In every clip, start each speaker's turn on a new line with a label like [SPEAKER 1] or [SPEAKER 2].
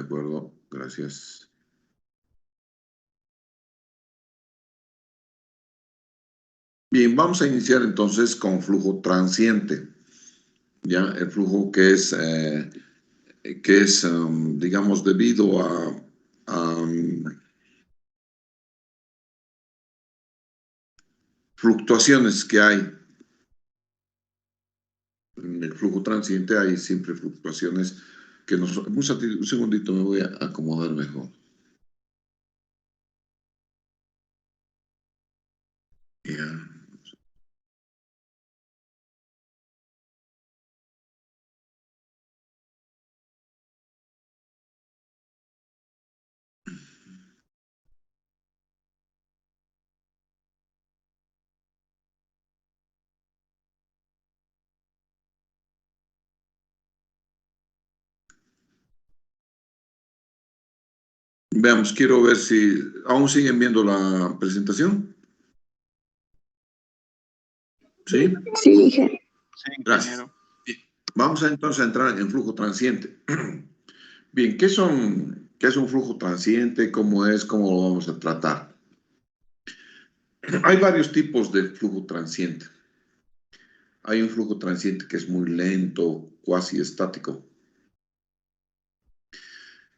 [SPEAKER 1] De acuerdo, gracias. Bien, vamos a iniciar entonces con flujo transiente. Ya, el flujo que es digamos, debido a fluctuaciones que hay. En el flujo transiente hay siempre fluctuaciones que nos... Un segundito, me voy a acomodar mejor. Ya. Veamos, quiero ver si aún siguen viendo la presentación. ¿Sí?
[SPEAKER 2] Sí, jefe.
[SPEAKER 3] Sí,
[SPEAKER 1] Gracias.
[SPEAKER 3] ingeniero.
[SPEAKER 1] Bien. Vamos entonces a entrar en flujo transiente. Bien, ¿qué es un flujo transiente? ¿Cómo es? ¿Cómo lo vamos a tratar? Hay varios tipos de flujo transiente. Hay un flujo transiente que es muy lento, cuasi estático.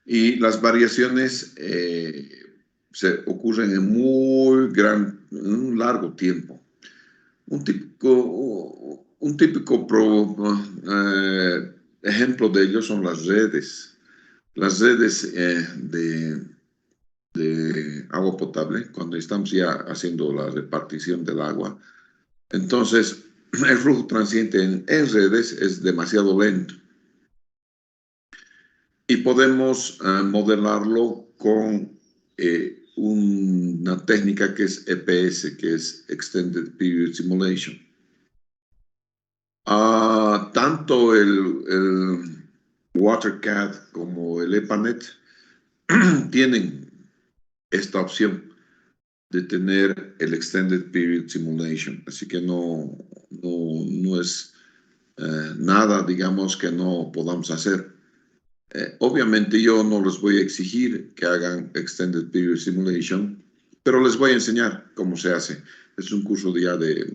[SPEAKER 1] Y las variaciones se ocurren en un largo tiempo. Un típico ejemplo de ello son las redes. Las redes de agua potable, cuando estamos ya haciendo la repartición del agua. Entonces, el flujo transiente en redes es demasiado lento. Y podemos modelarlo con una técnica que es EPS, que es Extended Period Simulation. Tanto el WaterCAD como el EPANET tienen esta opción de tener el Extended Period Simulation. Así que no es nada, digamos, que no podamos hacer. Obviamente yo no les voy a exigir que hagan Extended Period Simulation, pero les voy a enseñar cómo se hace. Es un curso ya de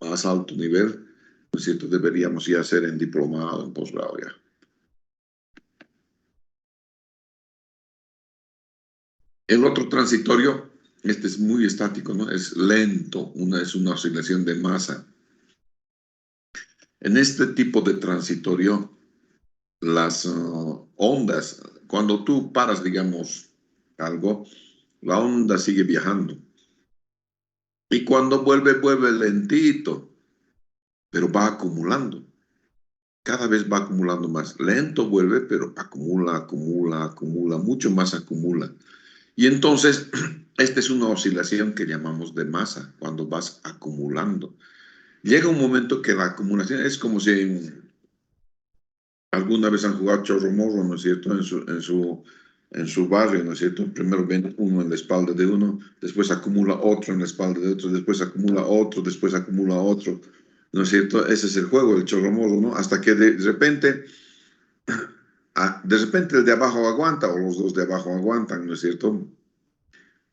[SPEAKER 1] más alto nivel, ¿no es cierto? Deberíamos ya hacer en diplomado, en posgrado ya. El otro transitorio, este es muy estático, ¿no? Es lento, es una oscilación de masa. En este tipo de transitorio, las ondas, cuando tú paras, digamos, algo, la onda sigue viajando. Y cuando vuelve lentito, pero va acumulando. Cada vez va acumulando más. Lento vuelve, pero acumula, mucho más acumula. Y entonces, esta es una oscilación que llamamos de masa, cuando vas acumulando. Llega un momento que la acumulación es como si alguna vez han jugado chorro morro, ¿no es cierto? En su barrio, ¿no es cierto? Primero ven uno en la espalda de uno, después acumula otro en la espalda de otro, después acumula otro, después acumula otro, ¿no es cierto? Ese es el juego, el chorro morro, ¿no? Hasta que de repente el de abajo aguanta, o los dos de abajo aguantan, ¿no es cierto?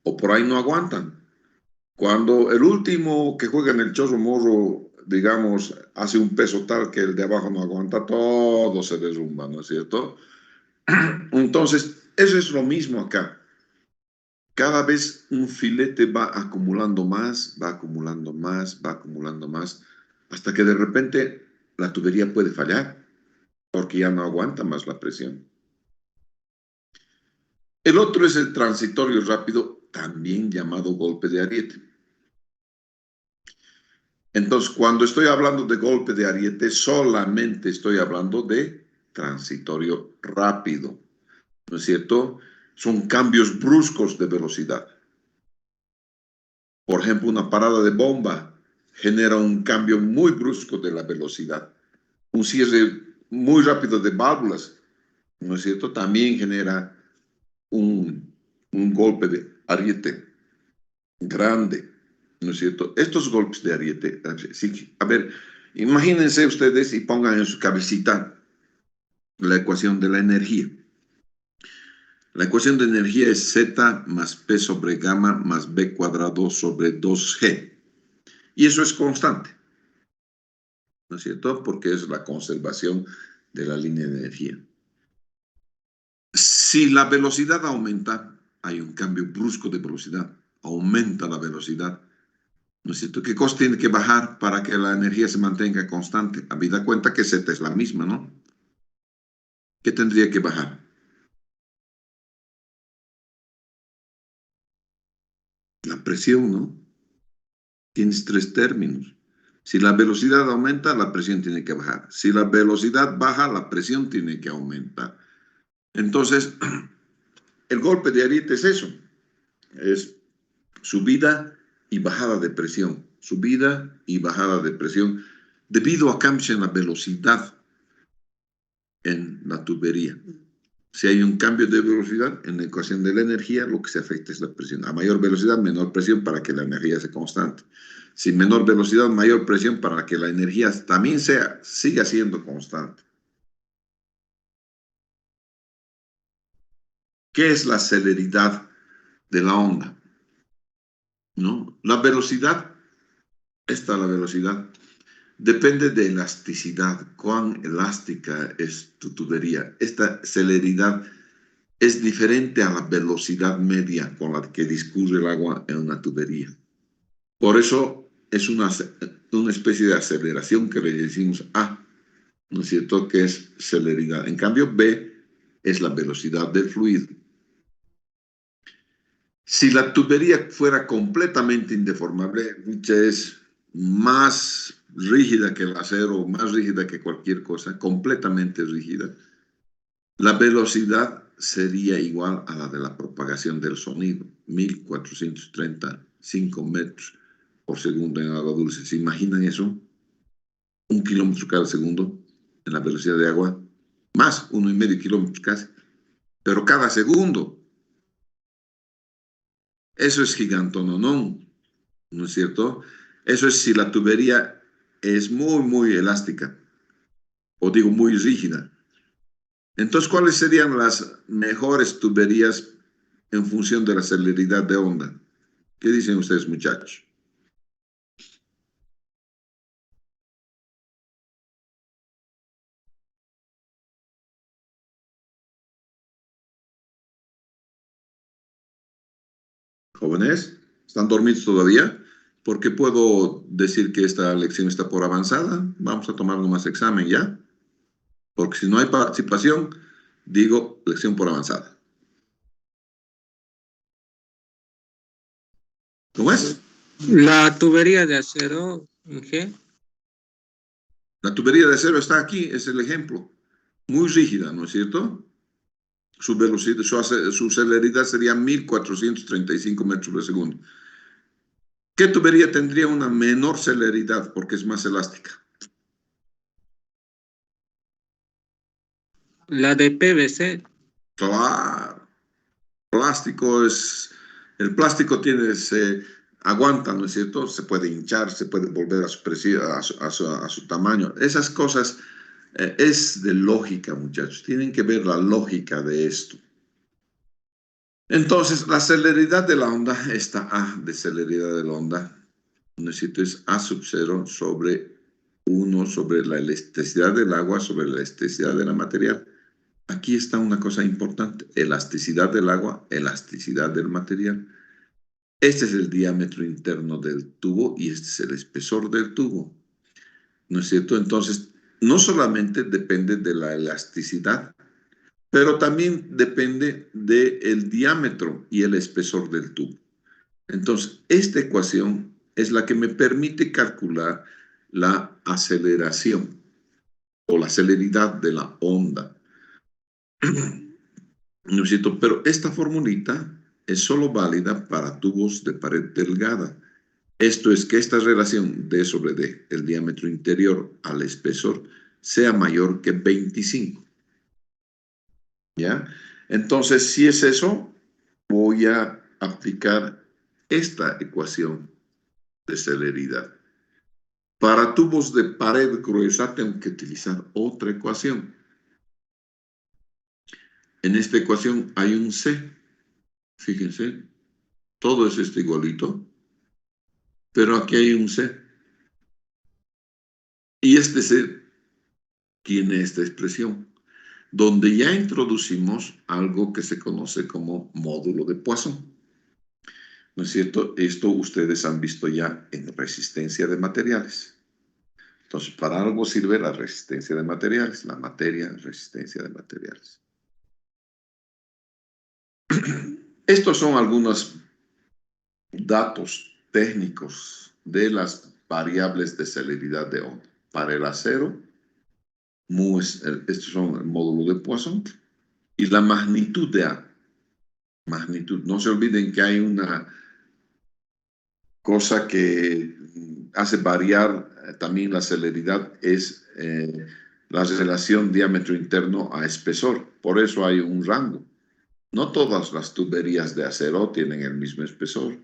[SPEAKER 1] O por ahí no aguantan. Cuando el último que juega en el chorro morro, digamos, hace un peso tal que el de abajo no aguanta, todo se derrumba, ¿no es cierto? Entonces, eso es lo mismo acá. Cada vez un filete va acumulando más, va acumulando más, va acumulando más, hasta que de repente la tubería puede fallar, porque ya no aguanta más la presión. El otro es el transitorio rápido, también llamado golpe de ariete. Entonces, cuando estoy hablando de golpe de ariete, solamente estoy hablando de transitorio rápido, ¿no es cierto? Son cambios bruscos de velocidad. Por ejemplo, una parada de bomba genera un cambio muy brusco de la velocidad. Un cierre muy rápido de válvulas, ¿no es cierto? También genera un golpe de ariete grande, ¿no es cierto? Estos golpes de ariete, sí, a ver, imagínense ustedes y pongan en su cabecita la ecuación de la energía. La ecuación de energía es Z más P sobre gamma más B cuadrado sobre 2G. Y eso es constante, ¿no es cierto? Porque es la conservación de la línea de energía. Si la velocidad aumenta, hay un cambio brusco de velocidad, aumenta la velocidad, ¿no es cierto? ¿Qué cosa tiene que bajar para que la energía se mantenga constante? Habida cuenta que Z es la misma, ¿no? ¿Qué tendría que bajar? La presión, ¿no? Tienes tres términos. Si la velocidad aumenta, la presión tiene que bajar. Si la velocidad baja, la presión tiene que aumentar. Entonces, el golpe de ariete es eso. Es subida y bajada de presión. Subida y bajada de presión debido a cambios en la velocidad en la tubería. Si hay un cambio de velocidad en la ecuación de la energía, lo que se afecta es la presión. A mayor velocidad, menor presión para que la energía sea constante. Si menor velocidad, mayor presión para que la energía también siga siendo constante. ¿Qué es la celeridad de la onda? ¿No? La velocidad, la velocidad, depende de elasticidad, cuán elástica es tu tubería. Esta celeridad es diferente a la velocidad media con la que discurre el agua en una tubería. Por eso es una especie de aceleración que le decimos A, ¿no es cierto? Que es celeridad. En cambio, B es la velocidad del fluido. Si la tubería fuera completamente indeformable, es más rígida que el acero, más rígida que cualquier cosa, completamente rígida, la velocidad sería igual a la de la propagación del sonido, 1435 metros por segundo en agua dulce. ¿Se imaginan eso? 1 kilómetro cada segundo en la velocidad de agua, más 1,5 kilómetros casi, pero cada segundo. Eso es gigantononón, ¿no es cierto? Eso es si la tubería es muy, muy elástica, o digo muy rígida. Entonces, ¿cuáles serían las mejores tuberías en función de la celeridad de onda? ¿Qué dicen ustedes, muchachos? ¿Jóvenes? ¿Están dormidos todavía? ¿Por qué puedo decir que esta lección está por avanzada? Vamos a tomar más examen ya. Porque si no hay participación, digo lección por avanzada. ¿Cómo es?
[SPEAKER 2] La tubería de acero, G.
[SPEAKER 1] La tubería de acero está aquí, es el ejemplo. Muy rígida, ¿no es cierto? Su velocidad, su celeridad sería 1435 metros por segundo. ¿Qué tubería tendría una menor celeridad porque es más elástica?
[SPEAKER 2] La de PVC.
[SPEAKER 1] Claro, plástico es, el plástico tiene, se aguanta, ¿no es cierto? Se puede hinchar, se puede volver a su, a su tamaño. Esas cosas es de lógica, muchachos. Tienen que ver la lógica de esto. Entonces, la celeridad de la onda, esta A de celeridad de la onda, ¿no es cierto? Es A sub 0 sobre 1 sobre la elasticidad del agua sobre la elasticidad de la material. Aquí está una cosa importante, elasticidad del agua, elasticidad del material. Este es el diámetro interno del tubo y este es el espesor del tubo, ¿no es cierto? Entonces, no solamente depende de la elasticidad, pero también depende del diámetro y el espesor del tubo. Entonces, esta ecuación es la que me permite calcular la aceleración o la celeridad de la onda. ¿No es cierto? Pero esta formulita es solo válida para tubos de pared delgada. Esto es que esta relación D sobre D, el diámetro interior al espesor, sea mayor que 25. ¿Ya? Entonces, si es eso, voy a aplicar esta ecuación de celeridad. Para tubos de pared gruesa tengo que utilizar otra ecuación. En esta ecuación hay un C. Fíjense, todo es igualito, pero aquí hay un C. Y este C tiene esta expresión, donde ya introducimos algo que se conoce como módulo de Poisson. ¿No es cierto? Esto ustedes han visto ya en resistencia de materiales. Entonces, para algo sirve la resistencia de materiales, la materia, resistencia de materiales. Estos son algunos datos técnicos de las variables de celeridad de onda. Para el acero, mu estos son el módulo de Poisson, y la magnitud de A. Magnitud. No se olviden que hay una cosa que hace variar también la celeridad, es la relación diámetro interno a espesor. Por eso hay un rango. No todas las tuberías de acero tienen el mismo espesor.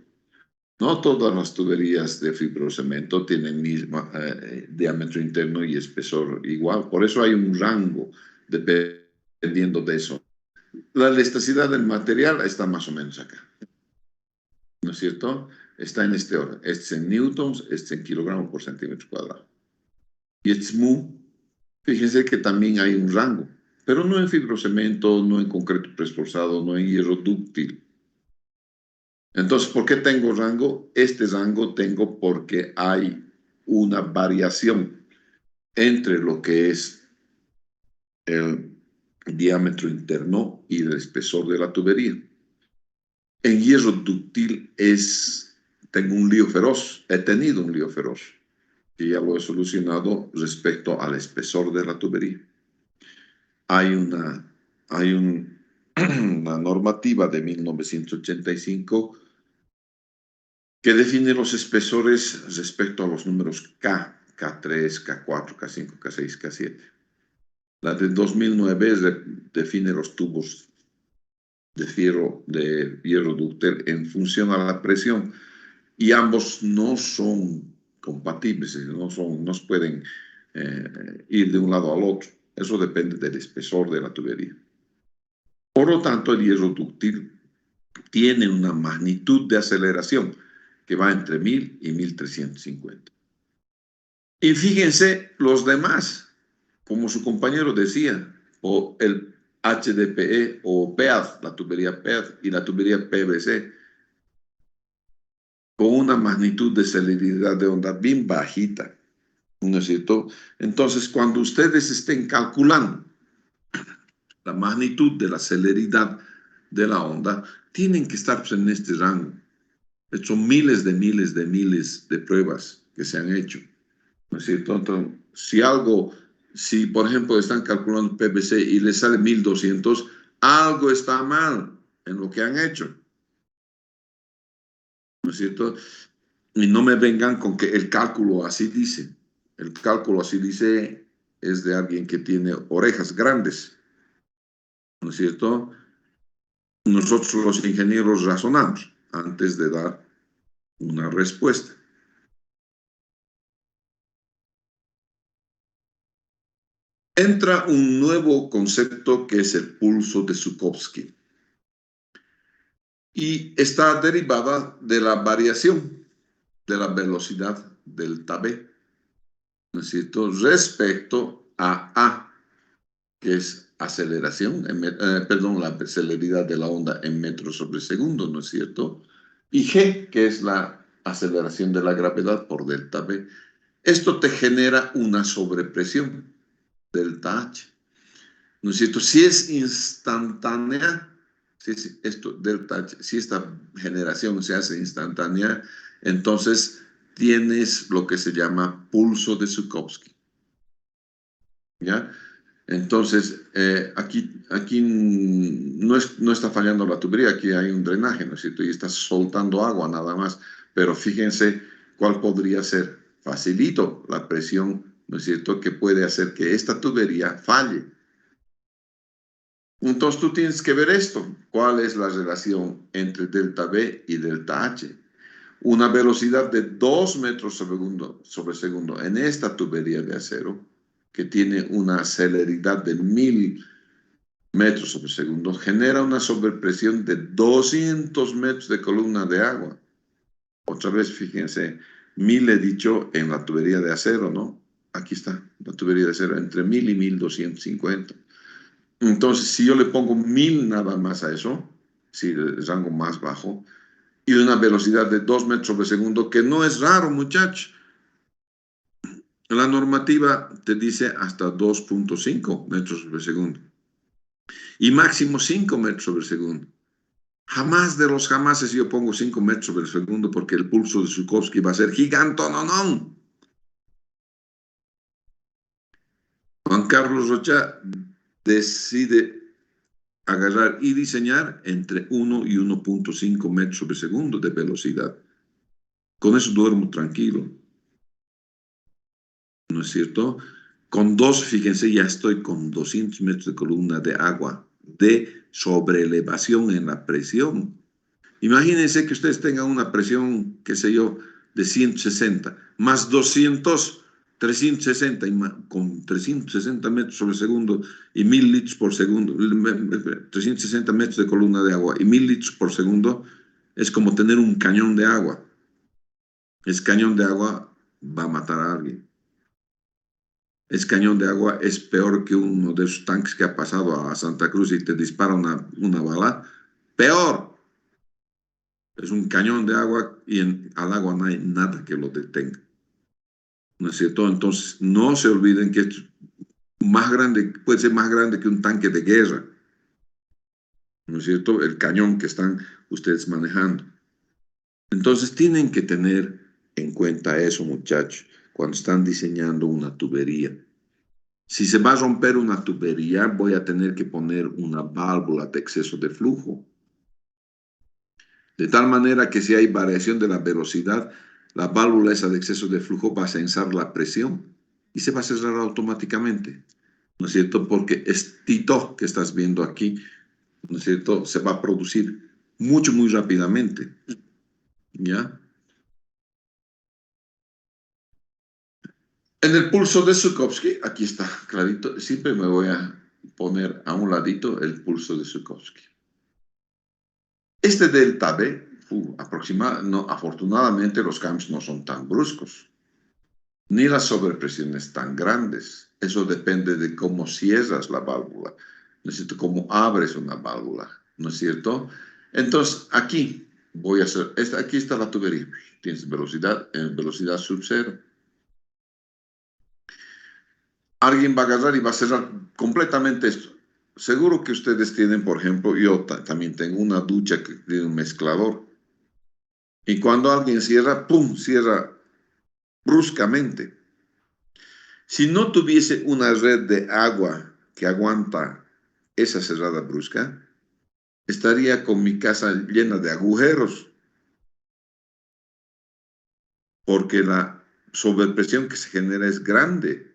[SPEAKER 1] No todas las tuberías de fibrocemento tienen mismo diámetro interno y espesor igual. Por eso hay un rango dependiendo de eso. La elasticidad del material está más o menos acá. ¿No es cierto? Está en este orden. Este es en newtons, este es en kilogramos por centímetro cuadrado. Y este es mu. Fíjense que también hay un rango, pero no en fibrocemento, no en concreto preesforzado, no en hierro dúctil. Entonces, ¿por qué tengo rango? Este rango tengo porque hay una variación entre lo que es el diámetro interno y el espesor de la tubería. En hierro dúctil tengo un lío feroz, he tenido un lío feroz, y ya lo he solucionado respecto al espesor de la tubería. Hay una normativa de 1985 que define los espesores respecto a los números K, K3, K4, K5, K6, K7. La de 2009 define los tubos de hierro dúctil en función a la presión, y ambos no son compatibles, no pueden ir de un lado al otro. Eso depende del espesor de la tubería. Por lo tanto, el hierro dúctil tiene una magnitud de aceleración que va entre 1000 y 1350. Y fíjense los demás, como su compañero decía, o el HDPE o PEAD, la tubería PEAD y la tubería PVC, con una magnitud de celeridad de onda bien bajita, ¿no es cierto? Entonces, cuando ustedes estén calculando la magnitud de la celeridad de la onda, tienen que estar en este rango. Son miles de pruebas que se han hecho, ¿no es cierto? Entonces, si por ejemplo están calculando PVC y les sale 1200, algo está mal en lo que han hecho, ¿no es cierto? Y no me vengan con que el cálculo así dice. El cálculo así dice es de alguien que tiene orejas grandes, ¿no es cierto? Nosotros los ingenieros razonamos antes de dar una respuesta. Entra un nuevo concepto que es el pulso de Zukovsky, y está derivada de la variación de la velocidad delta V, ¿no es cierto?, respecto a A, que es aceleración, la celeridad de la onda en metros sobre segundo, ¿no es cierto?, y G, que es la aceleración de la gravedad por delta V. Esto te genera una sobrepresión, delta H, ¿no es cierto? Si es instantánea, si esta generación se hace instantánea, entonces tienes lo que se llama pulso de Zukovsky, ¿ya? Entonces, aquí no está fallando la tubería, aquí hay un drenaje, ¿no es cierto? Y está soltando agua nada más, pero fíjense cuál podría ser. Facilito la presión, ¿no es cierto?, que puede hacer que esta tubería falle. Entonces tú tienes que ver esto. ¿Cuál es la relación entre delta V y delta H? Una velocidad de 2 metros sobre segundo en esta tubería de acero, que tiene una celeridad de 1000 metros sobre segundo, genera una sobrepresión de 200 metros de columna de agua. Otra vez, fíjense, 1000 he dicho en la tubería de acero, ¿no? Aquí está, la tubería de acero, entre 1000 y 1250. Entonces, si yo le pongo 1000 nada más a eso, si el rango más bajo, y una velocidad de 2 metros sobre segundo, que no es raro, muchachos. La normativa te dice hasta 2.5 metros sobre segundo. Y máximo 5 metros sobre segundo. Jamás de los jamases yo pongo 5 metros sobre segundo porque el pulso de Zhukovsky va a ser gigante, no. Juan Carlos Rocha decide agarrar y diseñar entre 1 y 1.5 metros sobre segundo de velocidad. Con eso duermo tranquilo. ¿No es cierto? Con 2, fíjense, ya estoy con 200 metros de columna de agua de sobreelevación en la presión. Imagínense que ustedes tengan una presión, qué sé yo, de 160, más 200, 360, con 360 metros sobre segundo y 1000 litros por segundo, 360 metros de columna de agua y 1000 litros por segundo, es como tener un cañón de agua. Ese cañón de agua va a matar a alguien. Ese cañón de agua es peor que uno de esos tanques que ha pasado a Santa Cruz y te dispara una bala. Peor. Es un cañón de agua y al agua no hay nada que lo detenga. ¿No es cierto? Entonces, no se olviden que es más grande, puede ser más grande que un tanque de guerra. ¿No es cierto? El cañón que están ustedes manejando. Entonces, tienen que tener en cuenta eso, muchachos, cuando están diseñando una tubería. Si se va a romper una tubería, voy a tener que poner una válvula de exceso de flujo. De tal manera que si hay variación de la velocidad, la válvula esa de exceso de flujo va a censar la presión y se va a cerrar automáticamente. ¿No es cierto? Porque esto que estás viendo aquí, ¿no es cierto? Se va a producir muy rápidamente. ¿Ya? En el pulso de Zhukovsky, aquí está clarito, siempre me voy a poner a un ladito el pulso de Zhukovsky. Este delta B, no, afortunadamente los cambios no son tan bruscos, ni las sobrepresiones tan grandes. Eso depende de cómo cierras la válvula, ¿no es cierto? Cómo abres una válvula, ¿no es cierto? Entonces, aquí voy a hacer, aquí está la tubería, tienes velocidad, en velocidad sub cero. Alguien va a agarrar y va a cerrar completamente esto. Seguro que ustedes tienen, por ejemplo, yo también tengo una ducha que tiene un mezclador. Y cuando alguien cierra, ¡pum!, cierra bruscamente. Si no tuviese una red de agua que aguanta esa cerrada brusca, estaría con mi casa llena de agujeros, porque la sobrepresión que se genera es grande.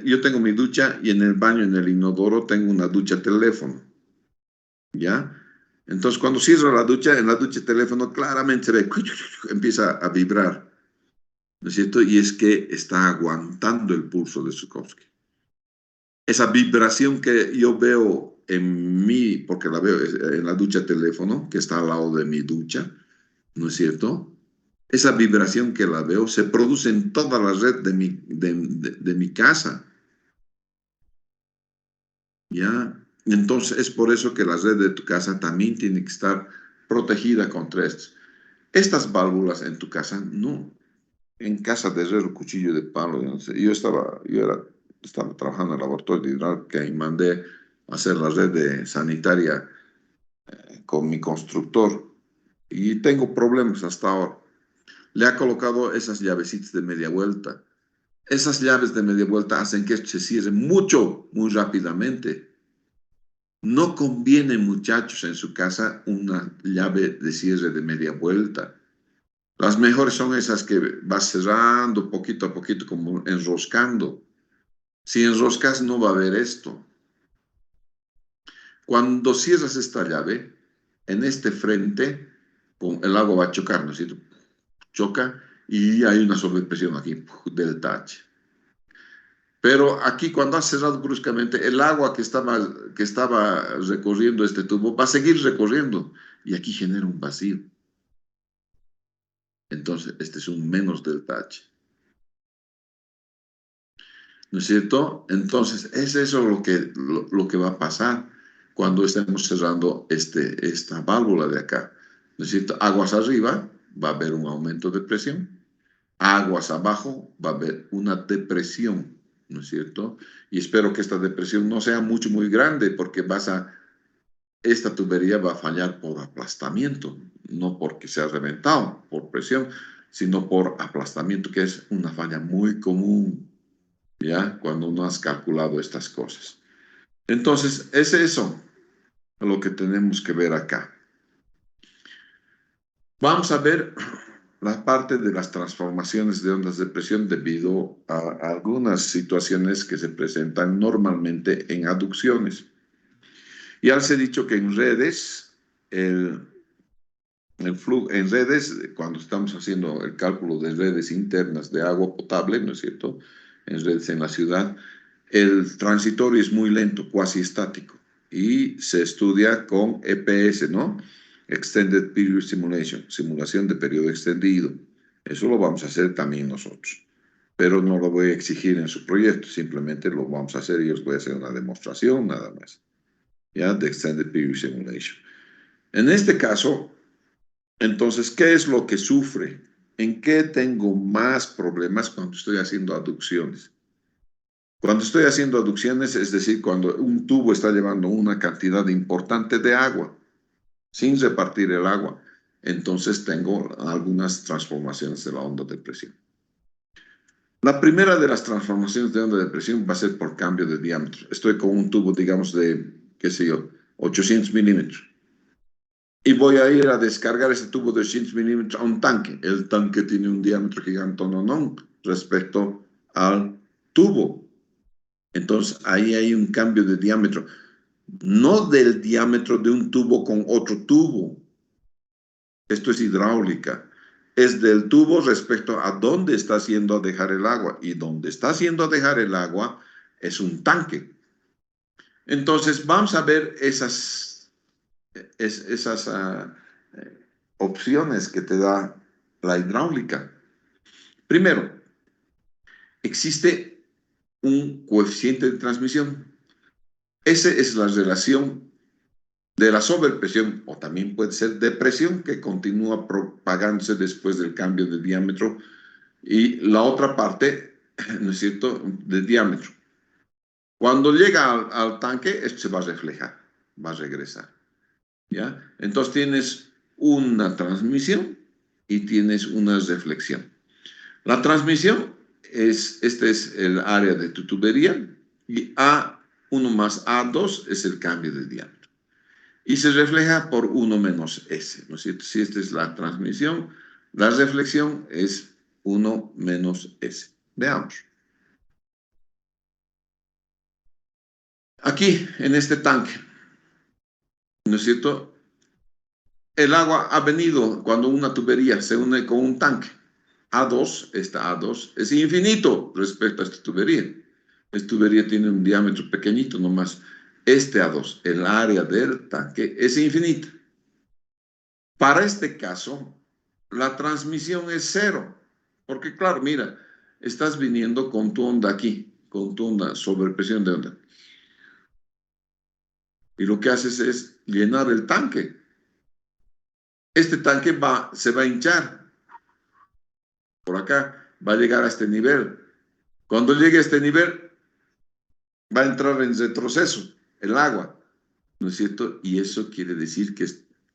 [SPEAKER 1] Yo tengo mi ducha y en el baño, en el inodoro, tengo una ducha teléfono. ¿Ya? Entonces, cuando cierro la ducha, en la ducha teléfono claramente se ve, empieza a vibrar, ¿no es cierto? Y es que está aguantando el pulso de Zhukovsky. Esa vibración que yo veo en mí, porque la veo en la ducha teléfono, que está al lado de mi ducha, ¿no es cierto? Esa vibración que la veo se produce en toda la red de mi casa, ¿ya? Entonces, es por eso que la red de tu casa también tiene que estar protegida contra esto. Estas válvulas en tu casa, no. En casa de herrero, cuchillo de palo. No sé. Estaba trabajando en el laboratorio de hidráulica y mandé a hacer la red sanitaria con mi constructor. Y tengo problemas hasta ahora. Le ha colocado esas llavecitas de media vuelta. Esas llaves de media vuelta hacen que esto se cierre muy rápidamente. No conviene, muchachos, en su casa una llave de cierre de media vuelta. Las mejores son esas que vas cerrando poquito a poquito, como enroscando. Si enroscas, no va a haber esto. Cuando cierras esta llave, en este frente, el agua va a chocar, ¿no es cierto? Choca y hay una sobrepresión aquí, delta H. Pero aquí cuando ha cerrado bruscamente, el agua que estaba recorriendo este tubo va a seguir recorriendo y aquí genera un vacío. Entonces, este es un menos delta H. ¿No es cierto? Entonces, es eso lo que va a pasar cuando estemos cerrando esta válvula de acá. ¿No es cierto? Aguas arriba va a haber un aumento de presión. Aguas abajo va a haber una depresión, ¿no es cierto? Y espero que esta depresión no sea muy grande porque esta tubería va a fallar por aplastamiento, no porque se ha reventado por presión, sino por aplastamiento, que es una falla muy común, ¿ya? Cuando no has calculado estas cosas. Entonces, es eso lo que tenemos que ver acá. Vamos a ver la parte de las transformaciones de ondas de presión debido a algunas situaciones que se presentan normalmente en aducciones. Ya les he dicho que en redes, en redes, cuando estamos haciendo el cálculo de redes internas de agua potable, ¿no es cierto? En redes en la ciudad, el transitorio es muy lento, cuasi estático, y se estudia con EPS, ¿no? Extended Period Simulation, simulación de periodo extendido. Eso lo vamos a hacer también nosotros, pero no lo voy a exigir en su proyecto, simplemente lo vamos a hacer y os voy a hacer una demostración nada más, ¿ya? De Extended Period Simulation. En este caso, entonces, ¿qué es lo que sufre? ¿En qué tengo más problemas cuando estoy haciendo aducciones? Cuando estoy haciendo aducciones, es decir, cuando un tubo está llevando una cantidad importante de agua, sin repartir el agua, entonces tengo algunas transformaciones de la onda de presión. La primera de las transformaciones de onda de presión va a ser por cambio de diámetro. Estoy con un tubo, digamos, de, qué sé yo, 800 milímetros. Y voy a ir a descargar ese tubo de 800 milímetros a un tanque. El tanque tiene un diámetro gigantón respecto al tubo. Entonces, ahí hay un cambio de diámetro. No del diámetro de un tubo con otro tubo. Esto es hidráulica. Es del tubo respecto a dónde está haciendo a dejar el agua. Y donde está haciendo a dejar el agua es un tanque. Entonces, vamos a ver esas opciones que te da la hidráulica. Primero, existe un coeficiente de transmisión. Esa es la relación de la sobrepresión, o también puede ser depresión, que continúa propagándose después del cambio de diámetro, y la otra parte, ¿no es cierto?, de diámetro. Cuando llega al tanque, esto se va a reflejar, va a regresar, ¿ya? Entonces tienes una transmisión y tienes una reflexión. La transmisión este es el área de tu tubería, y A1 más A2 es el cambio de diámetro. Y se refleja por 1 menos S, ¿no es cierto? Si esta es la transmisión, la reflexión es 1 menos S. Veamos. Aquí, en este tanque, ¿no es cierto? El agua ha venido cuando una tubería se une con un tanque. Esta A2 es infinito respecto a esta tubería. Esta tubería tiene un diámetro pequeñito nomás. Este A2, el área del tanque, es infinita. Para este caso, la transmisión es 0. Porque claro, mira, estás viniendo con tu onda aquí, con tu onda, sobrepresión de onda. Y lo que haces es llenar el tanque. Este tanque se va a hinchar. Por acá va a llegar a este nivel. Cuando llegue a este nivel, va a entrar en retroceso el agua, ¿no es cierto? Y eso quiere decir que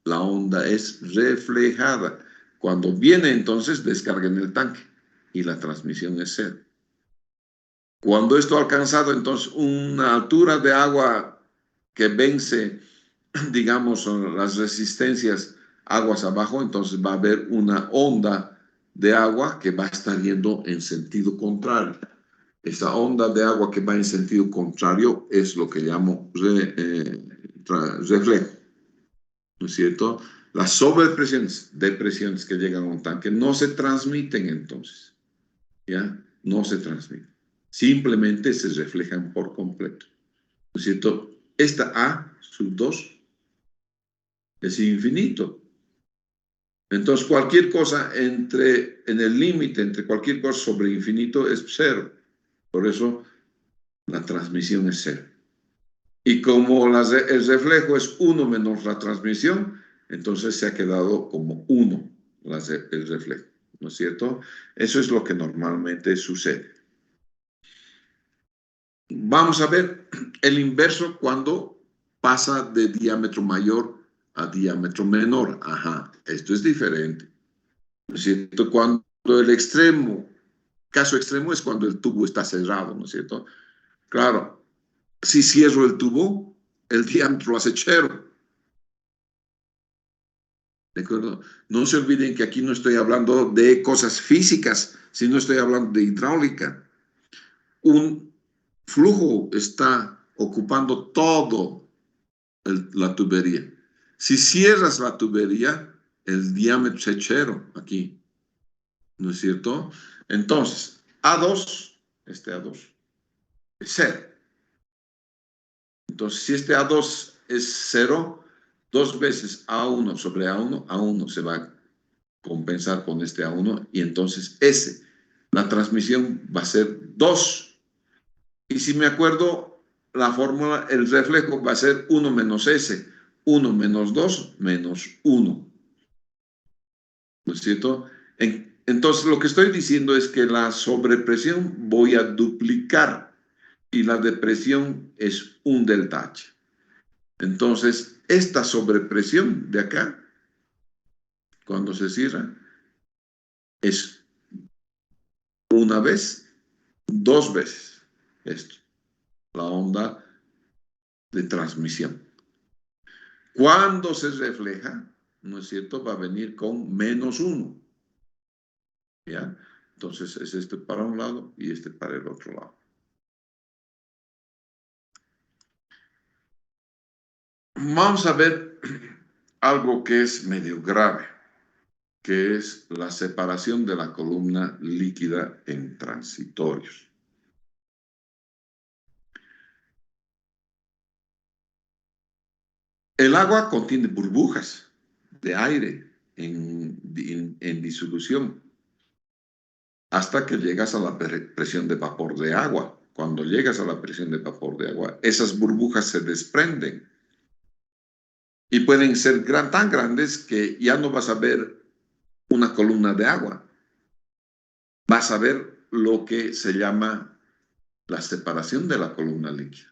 [SPEAKER 1] la onda es reflejada. Cuando viene, entonces, descarga en el tanque y la transmisión es 0. Cuando esto ha alcanzado, entonces, una altura de agua que vence, digamos, las resistencias aguas abajo, entonces va a haber una onda de agua que va a estar yendo en sentido contrario. Esa onda de agua que va en sentido contrario es lo que llamo reflejo, ¿no es cierto? Las sobrepresiones, depresiones que llegan a un tanque no se transmiten entonces, ¿ya? No se transmiten. simplemente se reflejan por completo. ¿No es cierto? Esta A sub 2 es infinito. Entonces, cualquier cosa en el límite entre cualquier cosa sobre infinito es cero. Por eso, la transmisión es cero. Y como el reflejo es 1 menos la transmisión, entonces se ha quedado como 1 el reflejo, ¿no es cierto? Eso es lo que normalmente sucede. Vamos a ver el inverso cuando pasa de diámetro mayor a diámetro menor. Ajá, esto es diferente, ¿no es cierto? Cuando el caso extremo es cuando el tubo está cerrado, ¿no es cierto? Claro, si cierro el tubo, el diámetro hace cero. ¿De acuerdo? No se olviden que aquí no estoy hablando de cosas físicas, sino estoy hablando de hidráulica. Un flujo está ocupando todo la tubería. Si cierras la tubería, el diámetro es cero aquí, ¿no es cierto? Entonces, A2, este A2, es cero. Entonces, si este A2 es cero, 2 veces A1 sobre A1 se va a compensar con este A1 y entonces la transmisión va a ser 2. Y si me acuerdo, la fórmula, el reflejo va a ser 1 menos S, 1 menos 2 menos 1. ¿No es cierto? Entonces, lo que estoy diciendo es que la sobrepresión voy a duplicar y la depresión es un delta H. Entonces, esta sobrepresión de acá, cuando se cierra, es una vez, 2 veces esto, la onda de transmisión. Cuando se refleja, ¿no es cierto? Va a venir con menos 1. ¿Ya? Entonces es este para un lado y este para el otro lado. Vamos a ver algo que es medio grave, que es la separación de la columna líquida en transitorios. El agua contiene burbujas de aire en disolución hasta que llegas a la presión de vapor de agua. Cuando llegas a la presión de vapor de agua, esas burbujas se desprenden y pueden ser tan grandes que ya no vas a ver una columna de agua. Vas a ver lo que se llama la separación de la columna líquida.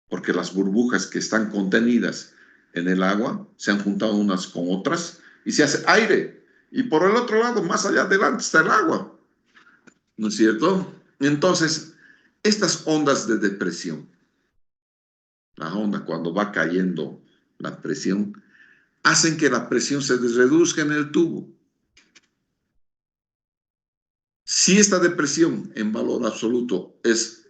[SPEAKER 1] Porque las burbujas que están contenidas en el agua se han juntado unas con otras y se hace aire. Y por el otro lado, más allá adelante, está el agua. ¿No es cierto? Entonces, estas ondas de depresión, la onda cuando va cayendo la presión, hacen que la presión se reduzca en el tubo. Si esta depresión en valor absoluto es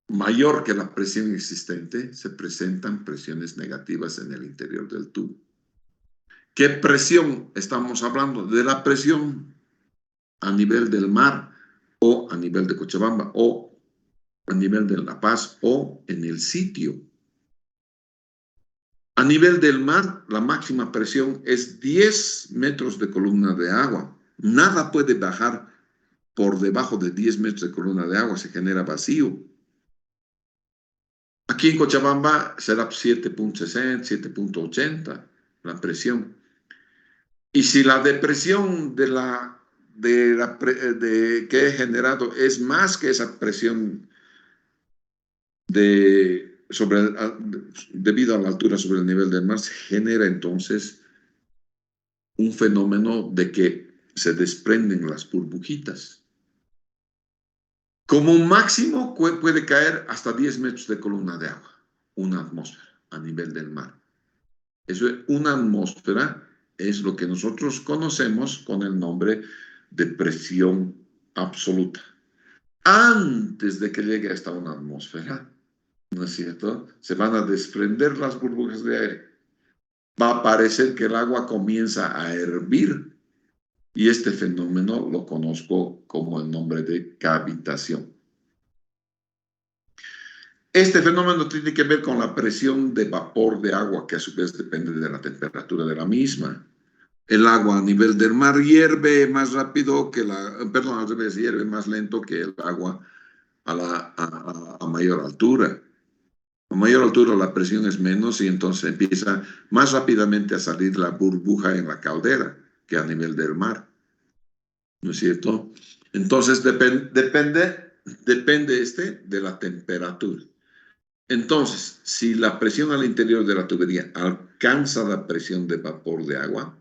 [SPEAKER 1] mayor que la presión existente, se presentan presiones negativas en el interior del tubo. ¿Qué presión estamos hablando? De la presión a nivel del mar o a nivel de Cochabamba o a nivel de La Paz o en el sitio. A nivel del mar, la máxima presión es 10 metros de columna de agua. Nada puede bajar por debajo de 10 metros de columna de agua, se genera vacío. Aquí en Cochabamba será 7.60, 7.80 la presión. Y si la depresión que he generado es más que esa presión debido a la altura sobre el nivel del mar, se genera entonces un fenómeno de que se desprenden las burbujitas. Como máximo puede caer hasta 10 metros de columna de agua, una atmósfera a nivel del mar. Eso es una atmósfera, es lo que nosotros conocemos con el nombre de presión absoluta. Antes de que llegue hasta una atmósfera, ¿no es cierto? Se van a desprender las burbujas de aire. Va a parecer que el agua comienza a hervir Y este fenómeno lo conozco como el nombre de cavitación. Este fenómeno tiene que ver con la presión de vapor de agua, que a su vez depende de la temperatura de la misma. El agua a nivel del mar hierve más rápido que perdón, al revés, hierve más lento que el agua a mayor altura. A mayor altura la presión es menos y entonces empieza más rápidamente a salir la burbuja en la caldera que a nivel del mar. ¿No es cierto? Entonces depende de la temperatura. Entonces, si la presión al interior de la tubería alcanza la presión de vapor de agua,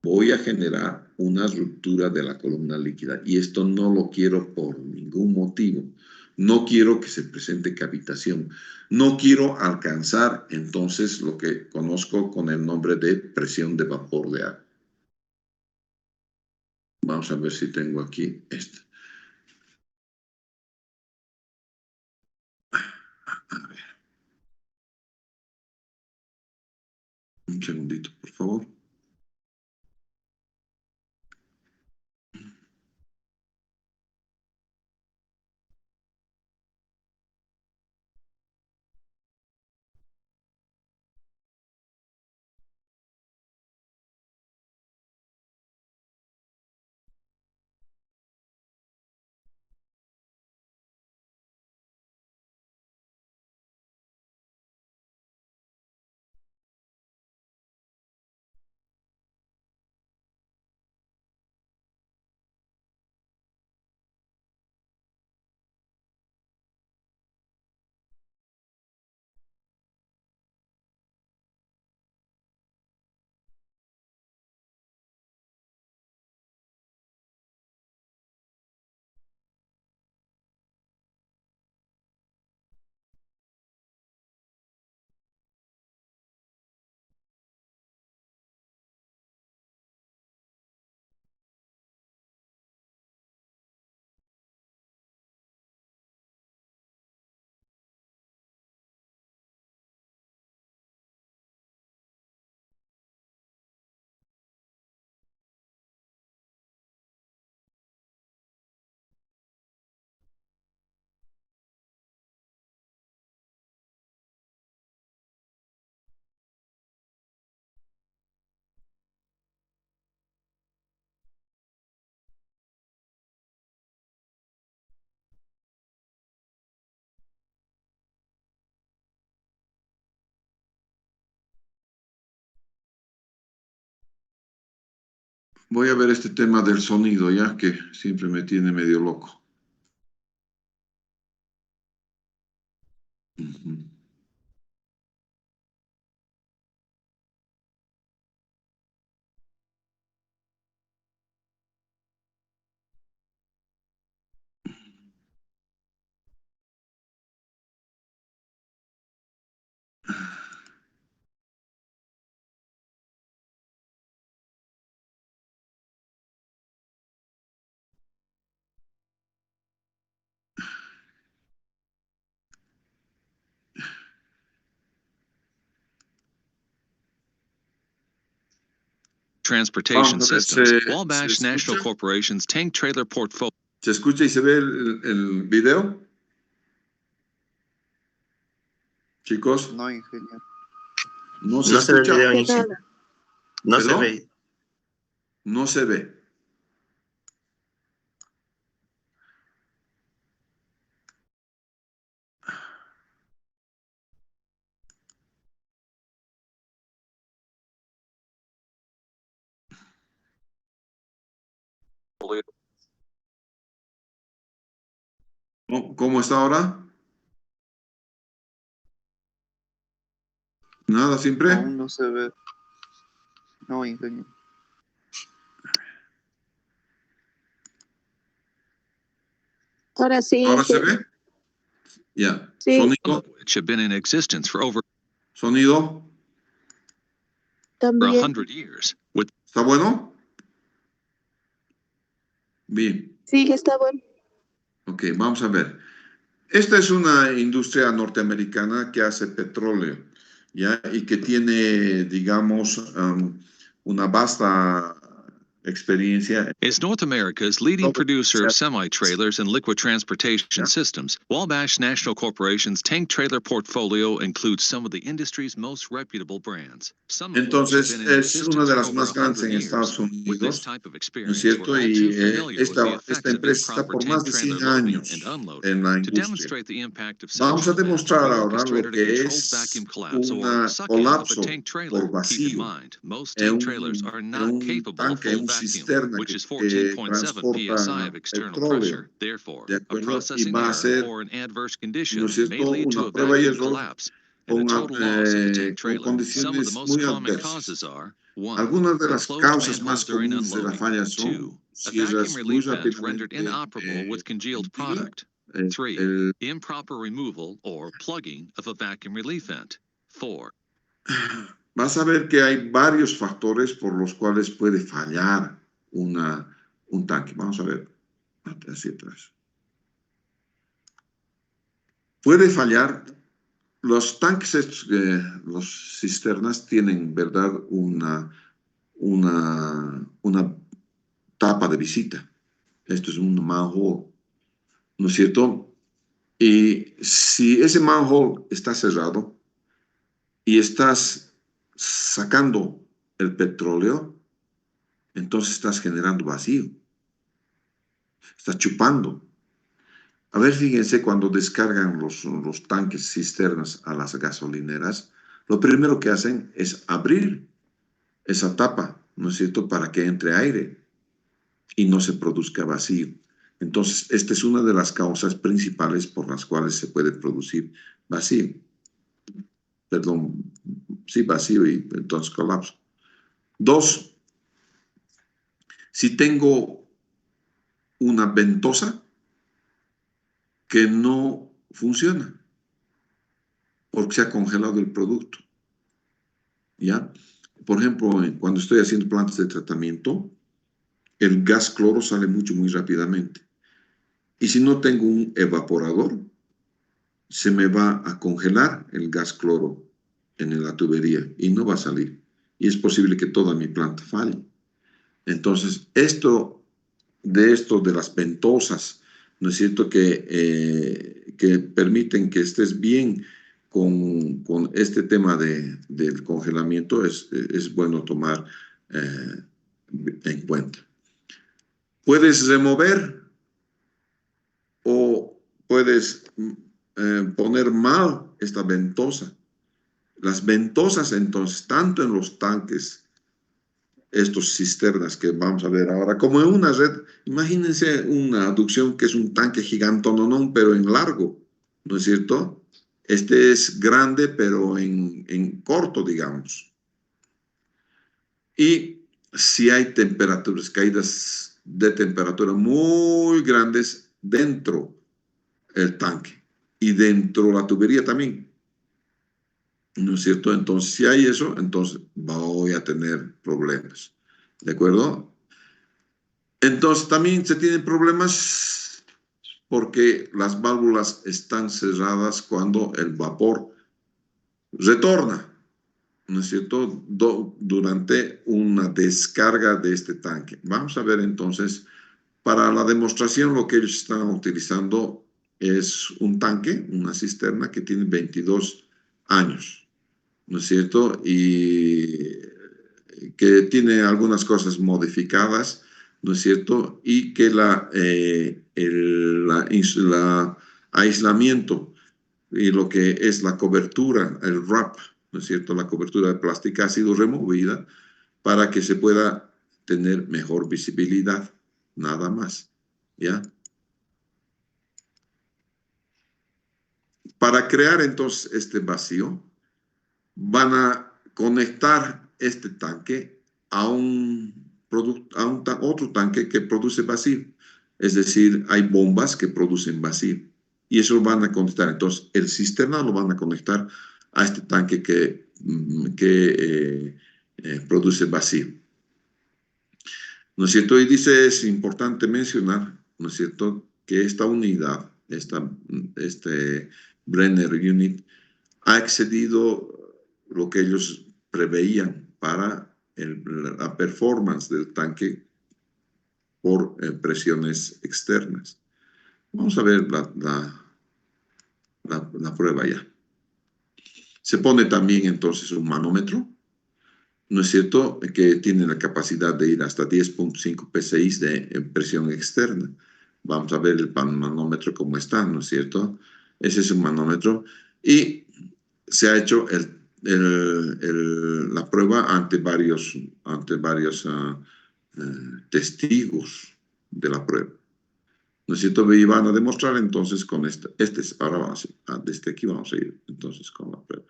[SPEAKER 1] voy a generar una ruptura de la columna líquida. Y esto no lo quiero por ningún motivo. No quiero que se presente cavitación. No quiero alcanzar entonces lo que conozco con el nombre de presión de vapor de agua. Vamos a ver si tengo aquí esta. A ver. Un segundito, por favor. Voy a ver este tema del sonido, ya que siempre me tiene medio loco. Uh-huh.
[SPEAKER 3] Transportation
[SPEAKER 1] Vamos a ver,
[SPEAKER 3] Systems,
[SPEAKER 1] ¿se
[SPEAKER 3] Wabash National
[SPEAKER 1] escucha?
[SPEAKER 3] Corporation's tank trailer portfolio.
[SPEAKER 1] ¿Se escucha y se ve el video? Chicos,
[SPEAKER 4] No, ingeniero.
[SPEAKER 1] no se
[SPEAKER 5] No se ve el
[SPEAKER 1] escucha.
[SPEAKER 5] video,
[SPEAKER 6] ¿Qué
[SPEAKER 5] Inge.
[SPEAKER 6] tal?
[SPEAKER 5] No se
[SPEAKER 1] ¿Perdón?
[SPEAKER 5] ve.
[SPEAKER 1] No se ve. ¿Cómo está ahora? Nada, siempre.
[SPEAKER 4] Aún no se ve. No, ingeniero.
[SPEAKER 6] Ahora sí,
[SPEAKER 1] ¿Ahora se
[SPEAKER 6] ingeniero.
[SPEAKER 1] ve? Ya.
[SPEAKER 6] Sí.
[SPEAKER 1] Sonido.
[SPEAKER 3] Which have been in existence for over
[SPEAKER 1] Sonido.
[SPEAKER 6] También.
[SPEAKER 3] 100 years, with
[SPEAKER 1] ¿Está bueno? Bien.
[SPEAKER 6] Sí, está bueno.
[SPEAKER 1] Ok, vamos a ver. Esta es una industria norteamericana que hace petróleo, ¿ya? Y que tiene, digamos, una vasta experiencia.
[SPEAKER 3] Is North America's leading producer of semi-trailers and liquid transportation systems. Wabash National Corporation's tank trailer portfolio includes some of the industry's most reputable brands. Some of which have
[SPEAKER 1] Entonces,
[SPEAKER 3] been in
[SPEAKER 1] es una de las
[SPEAKER 3] existence
[SPEAKER 1] más
[SPEAKER 3] for over
[SPEAKER 1] grandes en
[SPEAKER 3] 100
[SPEAKER 1] Estados
[SPEAKER 3] years. With this
[SPEAKER 1] Unidos,
[SPEAKER 3] type of
[SPEAKER 1] ¿no es
[SPEAKER 3] experience,
[SPEAKER 1] cierto?
[SPEAKER 3] we're all
[SPEAKER 1] Y
[SPEAKER 3] too familiar with the
[SPEAKER 1] esta
[SPEAKER 3] effects of
[SPEAKER 1] empresa está
[SPEAKER 3] improper
[SPEAKER 1] por más
[SPEAKER 3] tank
[SPEAKER 1] de
[SPEAKER 3] trailer
[SPEAKER 1] 100
[SPEAKER 3] loading
[SPEAKER 1] años
[SPEAKER 3] and unloading.
[SPEAKER 1] en la
[SPEAKER 3] To
[SPEAKER 1] industria.
[SPEAKER 3] demonstrate the impact of such
[SPEAKER 1] Vamos a
[SPEAKER 3] events,
[SPEAKER 1] demostrar
[SPEAKER 3] we
[SPEAKER 1] ahora lo
[SPEAKER 3] orchestrated a
[SPEAKER 1] que
[SPEAKER 3] controlled
[SPEAKER 1] es
[SPEAKER 3] vacuum collapse or
[SPEAKER 1] un
[SPEAKER 3] suck-in of a
[SPEAKER 1] colapso
[SPEAKER 3] tank trailer.
[SPEAKER 1] por
[SPEAKER 3] Keep in
[SPEAKER 1] vacío
[SPEAKER 3] mind, most
[SPEAKER 1] en
[SPEAKER 3] tank trailers are
[SPEAKER 1] en
[SPEAKER 3] not
[SPEAKER 1] un
[SPEAKER 3] capable of
[SPEAKER 1] tanque, en
[SPEAKER 3] full
[SPEAKER 1] un
[SPEAKER 3] vacuum,
[SPEAKER 1] cisterna
[SPEAKER 3] which is
[SPEAKER 1] que
[SPEAKER 3] 14.7 psi
[SPEAKER 1] transporta
[SPEAKER 3] of external
[SPEAKER 1] petróleo,
[SPEAKER 3] pressure. Therefore,
[SPEAKER 1] ¿de
[SPEAKER 3] a
[SPEAKER 1] acuerdo? Y
[SPEAKER 3] processing
[SPEAKER 1] va a
[SPEAKER 3] error
[SPEAKER 1] ser,
[SPEAKER 3] or an adverse
[SPEAKER 1] ¿no
[SPEAKER 3] condition
[SPEAKER 1] es
[SPEAKER 3] may
[SPEAKER 1] cierto?,
[SPEAKER 3] lead to
[SPEAKER 1] una
[SPEAKER 3] a
[SPEAKER 1] prueba y
[SPEAKER 3] vacuum
[SPEAKER 1] error
[SPEAKER 3] collapse and the
[SPEAKER 1] con,
[SPEAKER 3] total loss of the tank
[SPEAKER 1] con
[SPEAKER 3] trailer. Some of the
[SPEAKER 1] condiciones
[SPEAKER 3] most
[SPEAKER 1] muy
[SPEAKER 3] common
[SPEAKER 1] adversas.
[SPEAKER 3] causes are: 1.
[SPEAKER 1] Algunas de
[SPEAKER 3] A
[SPEAKER 1] las
[SPEAKER 3] closed
[SPEAKER 1] causas
[SPEAKER 3] manhole
[SPEAKER 1] más
[SPEAKER 3] during
[SPEAKER 1] comunes de la
[SPEAKER 3] unloading.
[SPEAKER 1] falla
[SPEAKER 3] 2.
[SPEAKER 1] son
[SPEAKER 3] A vacuum
[SPEAKER 1] cierras muy
[SPEAKER 3] relief vent rendered
[SPEAKER 1] rápidamente
[SPEAKER 3] inoperable with congealed
[SPEAKER 1] ventilan,
[SPEAKER 3] product. 3.
[SPEAKER 1] el,
[SPEAKER 3] Improper removal or plugging of a vacuum relief vent. 4.
[SPEAKER 1] vas a ver que hay varios factores por los cuales puede fallar un tanque. Vamos a ver hacia atrás. Puede fallar. Los tanques, los cisternas tienen, ¿verdad?, una tapa de visita. Esto es un manhole, ¿no es cierto? Y si ese manhole está cerrado y estás sacando el petróleo, entonces estás generando vacío. Estás chupando. A ver, fíjense, cuando descargan los tanques cisternas a las gasolineras, lo primero que hacen es abrir esa tapa, ¿no es cierto?, para que entre aire y no se produzca vacío. Entonces, esta es una de las causas principales por las cuales se puede producir vacío. Perdón, sí, vacío y entonces colapso. 2, si tengo una ventosa que no funciona porque se ha congelado el producto, ¿ya? Por ejemplo, cuando estoy haciendo plantas de tratamiento, el gas cloro sale muy rápidamente. Y si no tengo un evaporador, se me va a congelar el gas cloro en la tubería y no va a salir. Y es posible que toda mi planta falle. Entonces, de las ventosas, ¿no es cierto?, que permiten que estés bien con este tema del congelamiento, es bueno tomar en cuenta. Puedes remover o puedes poner mal esta ventosa. Las ventosas, entonces, tanto en los tanques, estos cisternas que vamos a ver ahora, como en una red, imagínense una aducción que es un tanque gigantón, pero en largo, ¿no es cierto? Este es grande, pero en corto, digamos. Y si hay temperaturas, caídas de temperatura muy grandes dentro del tanque y dentro de la tubería también, ¿no es cierto? Entonces, si hay eso, entonces voy a tener problemas, ¿de acuerdo? Entonces, también se tienen problemas porque las válvulas están cerradas cuando el vapor retorna, ¿no es cierto?, durante una descarga de este tanque. Vamos a ver entonces, para la demostración lo que ellos están utilizando es un tanque, una cisterna que tiene 22 años, ¿no es cierto?, y que tiene algunas cosas modificadas, ¿no es cierto?, y que el aislamiento y lo que es la cobertura, el wrap, ¿no es cierto?, la cobertura de plástica ha sido removida para que se pueda tener mejor visibilidad, nada más, ¿ya? Para crear entonces este vacío, van a conectar este tanque a otro tanque que produce vacío. Es decir, hay bombas que producen vacío y eso van a conectar. Entonces, el sistema lo van a conectar a este tanque que produce vacío. ¿No es cierto? Y dice, es importante mencionar, ¿no es cierto?, que esta unidad, este Brenner Unit, ha excedido lo que ellos preveían para la performance del tanque por presiones externas. Vamos a ver la prueba ya. Se pone también entonces un manómetro, ¿no es cierto?, que tiene la capacidad de ir hasta 10.5 psi de presión externa. Vamos a ver el manómetro cómo está, ¿no es cierto? Ese es un manómetro. Y se ha hecho la prueba ante varios testigos de la prueba, ¿no es cierto? Y van a demostrar entonces con ahora vamos desde aquí vamos a ir entonces con la prueba.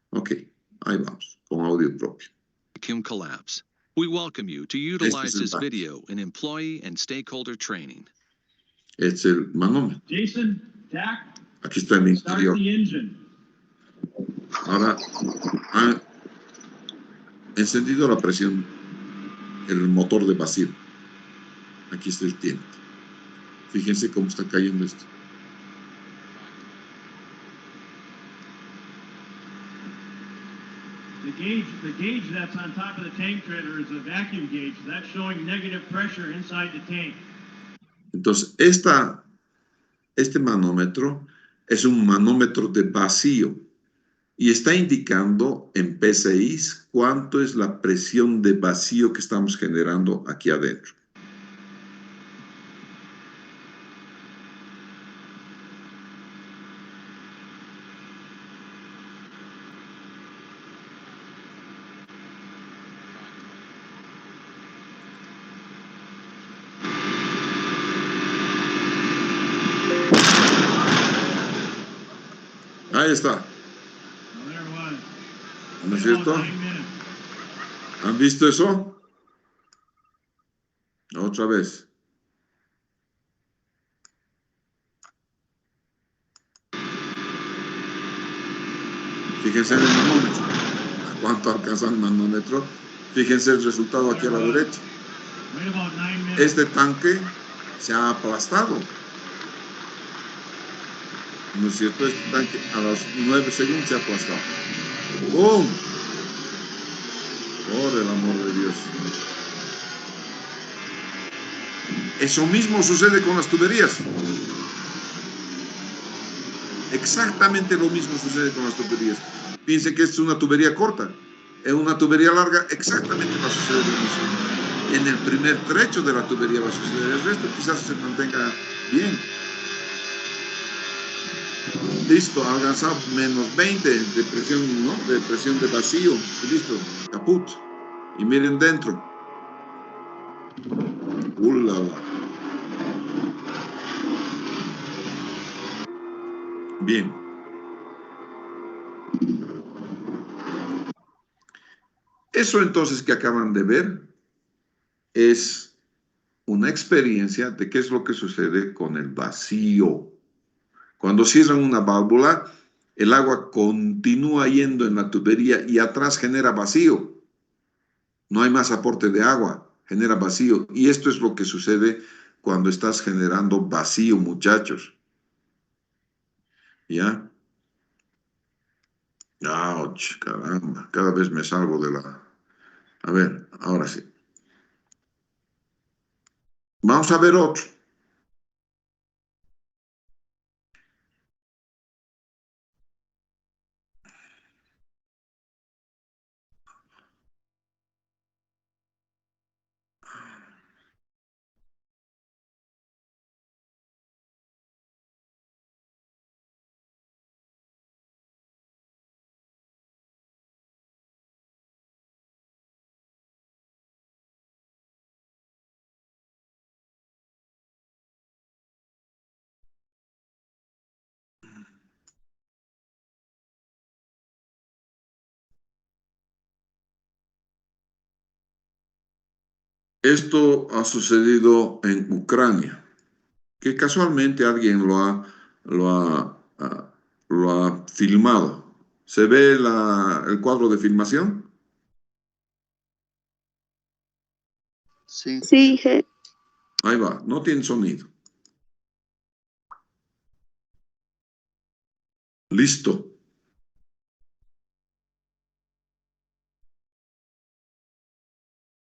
[SPEAKER 1] Ok, ahí vamos, con audio propio.
[SPEAKER 3] Vacuum collapse. We welcome you to utilize this video in employee and stakeholder training.
[SPEAKER 1] Es el manómetro.
[SPEAKER 5] Jason, TAC,
[SPEAKER 1] Aquí está el
[SPEAKER 5] start
[SPEAKER 1] interior.
[SPEAKER 5] the engine.
[SPEAKER 1] Ahora han encendido la presión, el motor de vacío. Aquí está el tiempo. Fíjense cómo está cayendo esto.
[SPEAKER 5] The gauge that's on top of the tank trailer is a vacuum gauge. That's showing negative pressure inside the tank.
[SPEAKER 1] Entonces, este manómetro es un manómetro de vacío y está indicando en PSI cuánto es la presión de vacío que estamos generando aquí adentro. Ahí está.
[SPEAKER 5] Well, there it was.
[SPEAKER 1] ¿No es
[SPEAKER 5] Been
[SPEAKER 1] cierto?
[SPEAKER 5] about 9 minutes.
[SPEAKER 1] ¿Han visto eso? Otra vez. Fíjense en el manómetro. ¿A cuánto alcanza el manómetro? Fíjense el resultado aquí a la derecha.
[SPEAKER 5] Wait about 9 minutes.
[SPEAKER 1] Este tanque se ha aplastado. ¿No es cierto? Este tanque a los 9 segundos se ha aplastado. ¡Bum! Por el amor de Dios. Eso mismo sucede con las tuberías. Exactamente lo mismo sucede con las tuberías. Piensen que es una tubería corta. En una tubería larga exactamente va a suceder lo mismo. En el primer trecho de la tubería va a suceder. El resto quizás se mantenga bien. Listo, ha alcanzado menos 20 de presión, ¿no? De presión de vacío. Listo, caput. Y miren dentro. ¡Ulala! Bien. Eso entonces que acaban de ver es una experiencia de qué es lo que sucede con el vacío. Cuando cierran una válvula, el agua continúa yendo en la tubería y atrás genera vacío. No hay más aporte de agua, genera vacío. Y esto es lo que sucede cuando estás generando vacío, muchachos. ¿Ya? ¡Auch! Caramba, cada vez me salgo de la... A ver, ahora sí. Vamos a ver otro. Esto ha sucedido en Ucrania, que casualmente alguien lo ha filmado. ¿Se ve el cuadro de filmación?
[SPEAKER 4] Sí.
[SPEAKER 6] Sí,
[SPEAKER 1] Ahí va, no tiene sonido. Listo.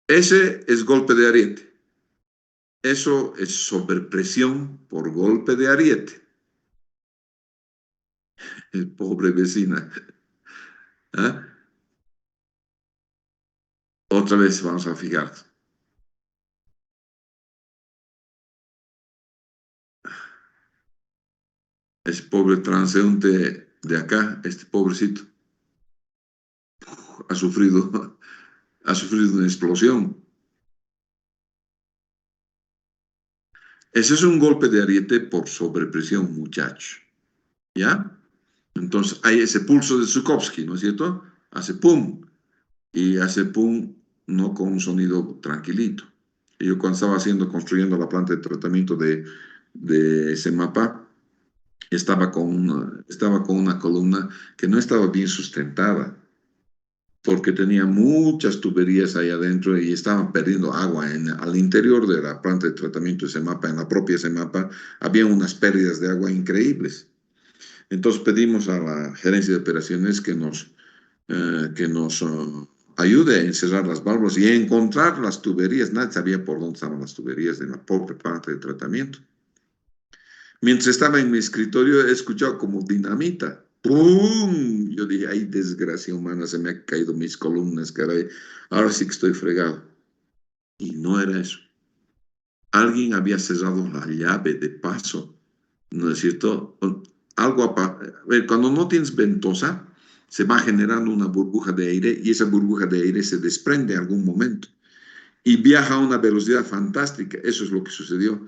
[SPEAKER 1] Ese es golpe de ariete. Eso es sobrepresión por golpe de ariete. Pobre vecina. ¿Ah? Otra vez vamos a fijar. Ese pobre transeúnte de acá, este pobrecito, ha sufrido una explosión. Ese es un golpe de ariete por sobrepresión, muchacho. ¿Ya? Entonces hay ese pulso de Zhukovsky, ¿no es cierto? Hace pum. Y hace pum, no con un sonido tranquilito. Y yo cuando estaba construyendo la planta de tratamiento de ese mapa, estaba con una columna que no estaba bien sustentada, porque tenía muchas tuberías ahí adentro y estaban perdiendo agua. Al interior de la planta de tratamiento de CEMAPA, en la propia CEMAPA, había unas pérdidas de agua increíbles. Entonces pedimos a la gerencia de operaciones que nos ayude a encerrar las válvulas y a encontrar las tuberías. Nadie sabía por dónde estaban las tuberías de la propia planta de tratamiento. Mientras estaba en mi escritorio, he escuchado como dinamita. ¡Pum! Yo dije, ay, desgracia humana, se me han caído mis columnas, caray. Ahora sí que estoy fregado. Y no era eso. Alguien había cerrado la llave de paso, ¿no es cierto? Cuando no tienes ventosa, se va generando una burbuja de aire y esa burbuja de aire se desprende en algún momento y viaja a una velocidad fantástica. Eso es lo que sucedió.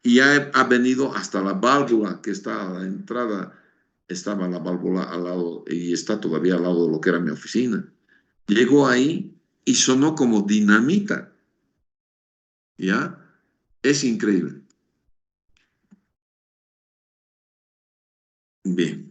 [SPEAKER 1] Y ha venido hasta la válvula que está a la entrada. Estaba la válvula al lado y está todavía al lado de lo que era mi oficina. Llegó ahí y sonó como dinamita. ¿Ya? Es increíble. Bien.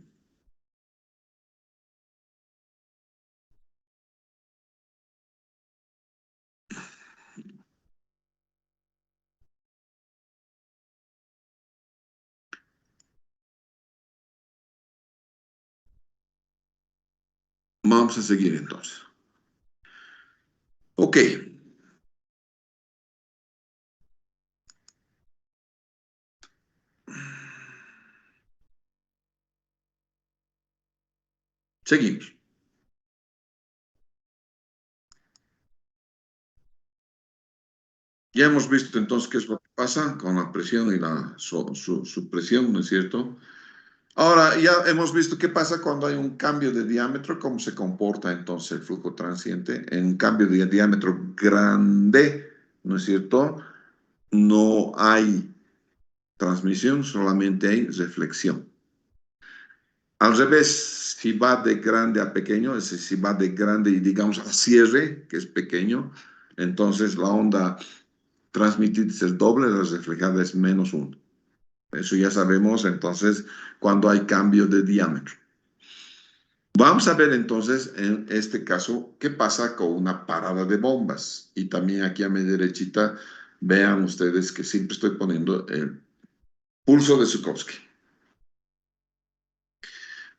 [SPEAKER 1] Vamos a seguir entonces. Ok. Seguimos. Ya hemos visto entonces qué es lo que pasa con la presión y la supresión, ¿no es cierto? Ahora ya hemos visto qué pasa cuando hay un cambio de diámetro, cómo se comporta entonces el flujo transiente. En un cambio de diámetro grande, ¿no es cierto? No hay transmisión, solamente hay reflexión. Al revés, si va de grande a pequeño, es decir, si va de grande y digamos a cierre, que es pequeño, entonces la onda transmitida es el doble, la reflejada es -1. Eso ya sabemos entonces cuando hay cambio de diámetro. Vamos a ver entonces en este caso qué pasa con una parada de bombas. Y también aquí a mi derechita vean ustedes que siempre estoy poniendo el pulso de Zhukovsky.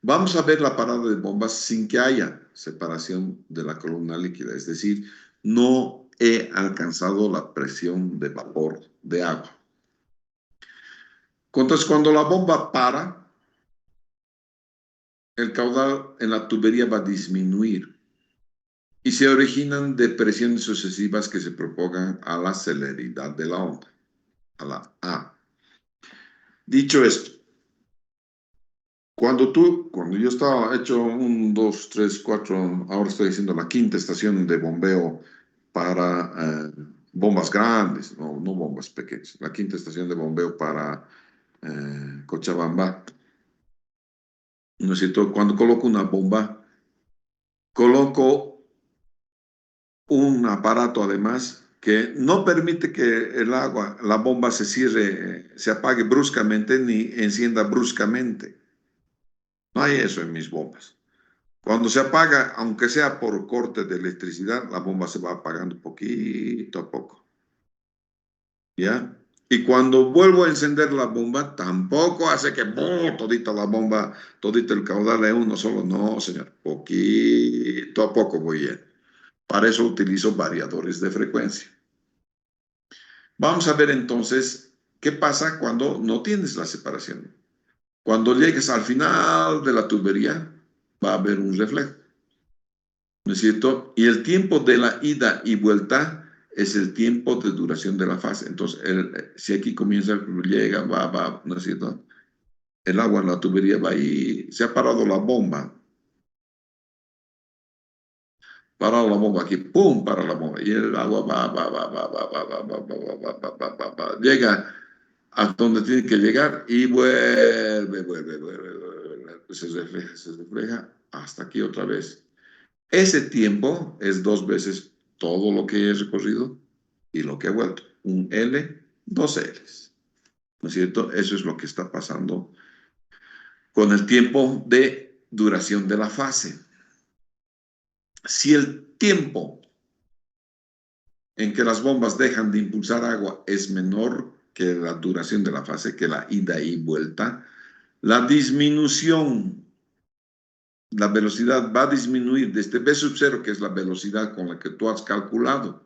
[SPEAKER 1] Vamos a ver la parada de bombas sin que haya separación de la columna líquida, es decir, no he alcanzado la presión de vapor de agua. Entonces, cuando la bomba para, el caudal en la tubería va a disminuir y se originan depresiones sucesivas que se propagan a la celeridad de la onda, a la A. Dicho esto, cuando yo estaba hecho 1, 2, 3, 4, ahora estoy haciendo la quinta estación de bombeo para bombas grandes, no bombas pequeñas, la quinta estación de bombeo para Cochabamba, ¿no es cierto? Cuando coloco una bomba, coloco un aparato además que no permite que la bomba se cierre, se apague bruscamente ni encienda bruscamente. No hay eso en mis bombas. Cuando se apaga, aunque sea por corte de electricidad, la bomba se va apagando poquito a poco. ¿Ya? Y cuando vuelvo a encender la bomba, tampoco hace que todita la bomba, todito el caudal de uno solo. No, señor. Poquito a poco voy bien. Para eso utilizo variadores de frecuencia. Vamos a ver entonces qué pasa cuando no tienes la separación. Cuando llegues al final de la tubería, va a haber un reflejo, ¿no es cierto? Y el tiempo de la ida y vuelta es el tiempo de duración de la fase. Entonces, si aquí comienza, llega, va, ¿no es cierto? El agua en la tubería va ahí, se ha parado la bomba. Parado la bomba aquí, ¡pum! Para la bomba. Y el agua va, llega a donde tiene que llegar y vuelve. Se refleja hasta aquí otra vez. Ese tiempo es 2 veces todo lo que he recorrido y lo que he vuelto. Un L, 2 Ls. ¿No es cierto? Eso es lo que está pasando con el tiempo de duración de la fase. Si el tiempo en que las bombas dejan de impulsar agua es menor que la duración de la fase, que la ida y vuelta, la disminución, la velocidad va a disminuir desde V sub 0, que es la velocidad con la que tú has calculado,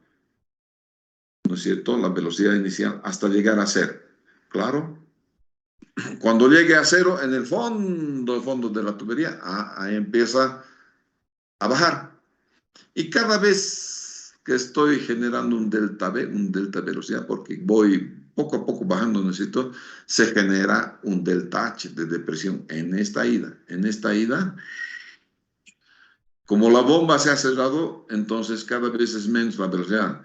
[SPEAKER 1] ¿no es cierto? La velocidad inicial, hasta llegar a 0. ¿Claro? Cuando llegue a 0, en el fondo de la tubería, ahí empieza a bajar. Y cada vez que estoy generando un delta V, un delta velocidad, porque voy poco a poco bajando, necesito, se genera un delta H de depresión en esta ida. En esta ida, como la bomba se ha cerrado, entonces cada vez es menos la velocidad.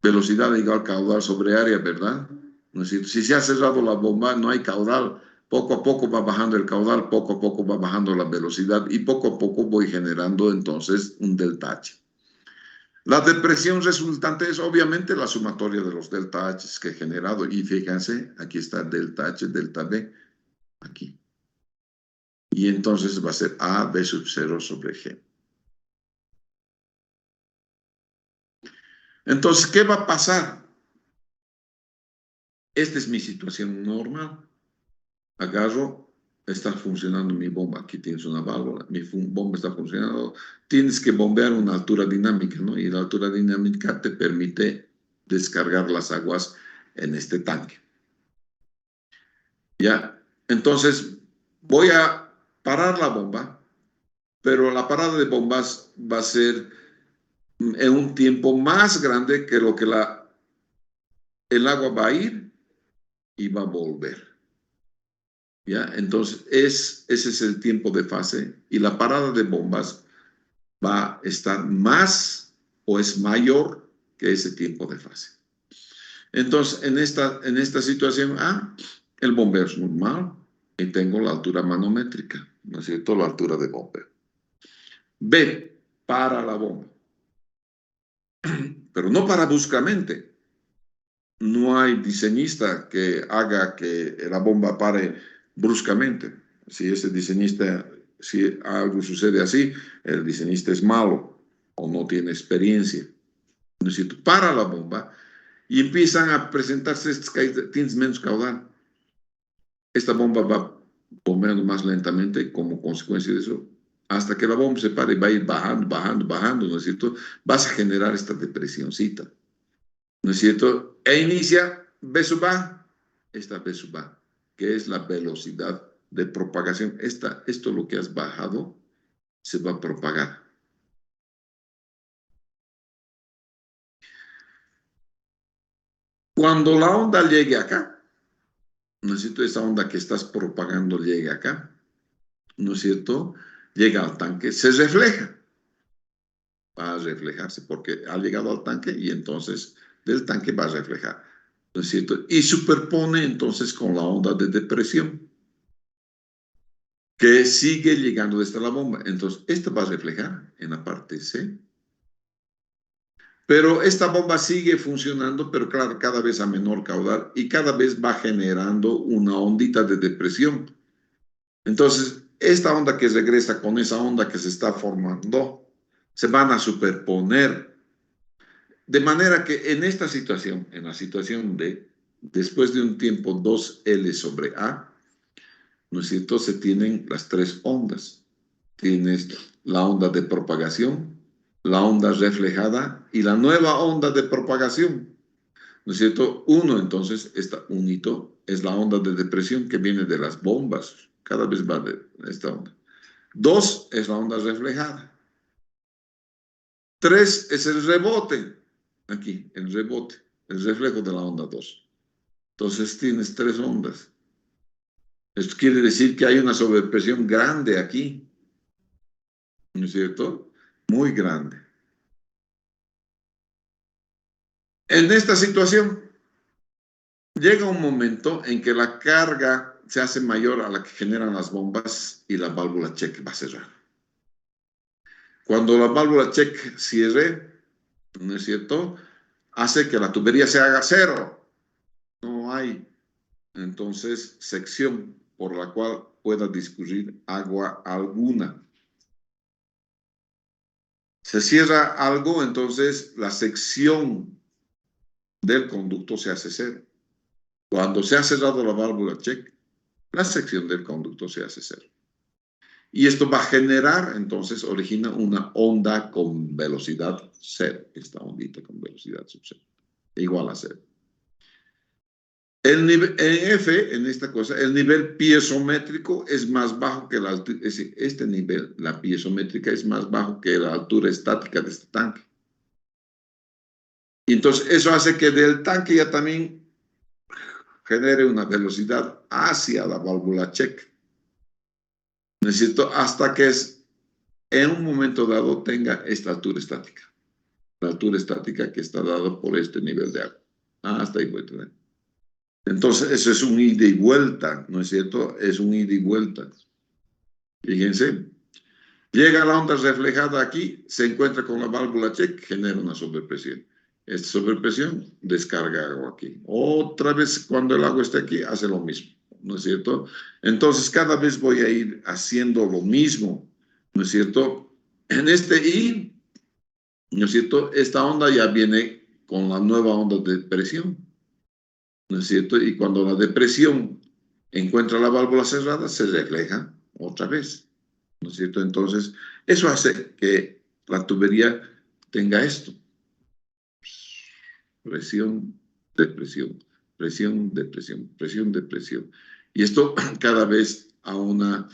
[SPEAKER 1] Velocidad igual caudal sobre área, ¿verdad? ¿No es cierto? Si se ha cerrado la bomba, no hay caudal. Poco a poco va bajando el caudal, poco a poco va bajando la velocidad y poco a poco voy generando entonces un delta H. La depresión resultante es obviamente la sumatoria de los delta H que he generado. Y fíjense, aquí está delta H, delta B, aquí. Y entonces va a ser A, B sub 0 sobre G. Entonces, ¿qué va a pasar? Esta es mi situación normal. Agarro, está funcionando mi bomba. Aquí tienes una válvula, mi bomba está funcionando. Tienes que bombear una altura dinámica, ¿no? Y la altura dinámica te permite descargar las aguas en este tanque. ¿Ya? Entonces, voy a parar la bomba, pero la parada de bombas va a ser en un tiempo más grande que lo que el agua va a ir y va a volver. ¿Ya? Entonces, ese es el tiempo de fase y la parada de bombas va a estar más o es mayor que ese tiempo de fase. Entonces, en esta situación A, el bombeo es normal y tengo la altura manométrica, ¿no es cierto? La altura de bombeo. B, para la bomba. Pero no para bruscamente. No hay diseñista que haga que la bomba pare bruscamente. Si ese diseñista, si algo sucede así, el diseñista es malo o no tiene experiencia. ¿No es cierto? Para la bomba y empiezan a presentarse estos que tienes menos caudal. Esta bomba va bombeando más lentamente y como consecuencia de eso, hasta que la bomba se pare, va a ir bajando, ¿no es cierto? Vas a generar esta depresioncita, ¿no es cierto? E inicia V sub A, esta V sub A, que es la velocidad de propagación. Esto lo que has bajado se va a propagar. Cuando la onda llegue acá, ¿no es cierto? Esa onda que estás propagando llegue acá, ¿no es cierto? Llega al tanque, se refleja. Va a reflejarse porque ha llegado al tanque y entonces del tanque va a reflejar, ¿no es cierto? Y superpone entonces con la onda de depresión que sigue llegando desde la bomba. Entonces, esta va a reflejar en la parte C. Pero esta bomba sigue funcionando, pero claro, cada vez a menor caudal y cada vez va generando una ondita de depresión. Entonces, esta onda que regresa con esa onda que se está formando, se van a superponer. De manera que en esta situación, en la situación D, después de un tiempo 2L sobre A, ¿no es cierto? Se tienen las 3 ondas. Tienes la onda de propagación, la onda reflejada y la nueva onda de propagación. ¿no es cierto? Uno, entonces, un hito es la onda de depresión que viene de las bombas. Cada vez va de esta onda. 2 es la onda reflejada. 3 es el rebote. Aquí, el rebote, el reflejo de la onda 2. Entonces tienes 3 ondas. Esto quiere decir que hay una sobrepresión grande aquí. ¿No es cierto? Muy grande. En esta situación, llega un momento en que la carga se hace mayor a la que generan las bombas y la válvula check va a cerrar. Cuando la válvula check cierre, ¿no es cierto?, hace que la tubería se haga cero. No hay, entonces, sección por la cual pueda discurrir agua alguna. Se cierra algo, entonces la sección del conducto se hace cero. Cuando se ha cerrado la válvula check, la sección del conducto se hace cero. Y esto va a generar, entonces, origina una onda con velocidad cero. Esta ondita con velocidad sub cero, igual a cero. El nivel, en F, en esta cosa, el nivel piezométrico es más bajo que la altura. Es decir, este nivel, la piezométrica, es más bajo que la altura estática de este tanque. Y entonces, eso hace que del tanque ya también genere una velocidad hacia la válvula check. Necesito hasta que en un momento dado tenga esta altura estática. La altura estática que está dada por este nivel de agua. Hasta ahí voy a tener. Entonces, eso es un ida y vuelta, ¿no es cierto? Es un ida y vuelta. Fíjense. Llega la onda reflejada aquí, se encuentra con la válvula check, genera una sobrepresión. Esta sobrepresión descarga agua aquí. Otra vez, cuando el agua esté aquí, hace lo mismo, ¿no es cierto? Entonces, cada vez voy a ir haciendo lo mismo, ¿no es cierto? En este I, ¿no es cierto? Esta onda ya viene con la nueva onda de presión, ¿no es cierto? Y cuando la depresión encuentra la válvula cerrada, se refleja otra vez, ¿no es cierto? Entonces, eso hace que la tubería tenga esto. Presión, depresión, presión, depresión, presión, depresión. Y esto cada vez a una,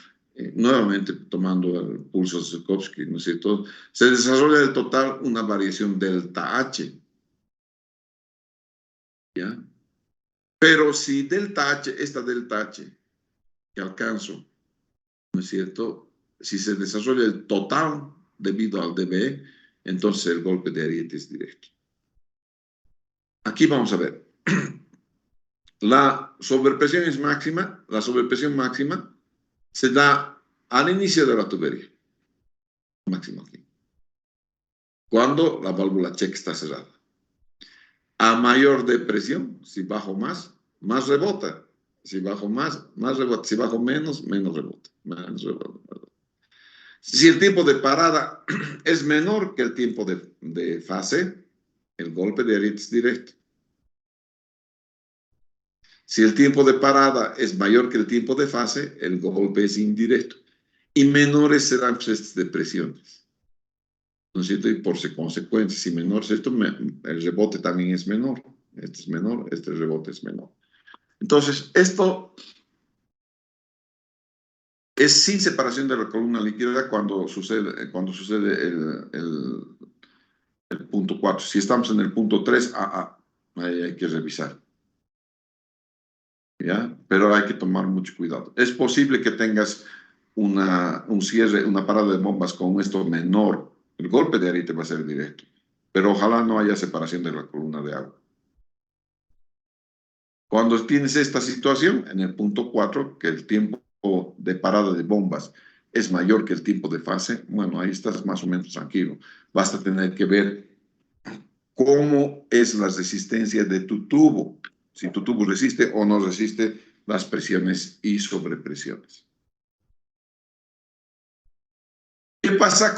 [SPEAKER 1] nuevamente tomando el pulso de Zukovsky, ¿no es cierto? Se desarrolla del total una variación delta H. ¿Ya? Pero si delta H, esta delta H que alcanzo, ¿no es cierto? Si se desarrolla el total debido al dBE, entonces el golpe de ariete es directo. Aquí vamos a ver. La sobrepresión es máxima. La sobrepresión máxima se da al inicio de la tubería. Máximo aquí. Cuando la válvula check está cerrada. A mayor depresión, si bajo más, más rebota. Si bajo más, más rebota. Si bajo menos, menos rebota. Menos rebota. Si el tiempo de parada es menor que el tiempo de fase, el golpe de ariete es directo. Si el tiempo de parada es mayor que el tiempo de fase, el golpe es indirecto. Y menores serán estas depresiones, ¿no es cierto? Y por consecuencia, si menor es esto, el rebote también es menor. Este es menor, este rebote es menor. Entonces, esto es sin separación de la columna líquida cuando sucede el punto 4. Si estamos en el punto 3, ahí hay que revisar. ¿Ya? Pero hay que tomar mucho cuidado. Es posible que tengas un cierre, una parada de bombas con esto menor. El golpe de ariete va a ser directo. Pero ojalá no haya separación de la columna de agua. Cuando tienes esta situación, en el punto 4, que el tiempo de parada de bombas es mayor que el tiempo de fase, bueno, ahí estás más o menos tranquilo. Basta tener que ver cómo es la resistencia de tu tubo. Si tu tubo resiste o no resiste las presiones y sobrepresiones. ¿Qué pasa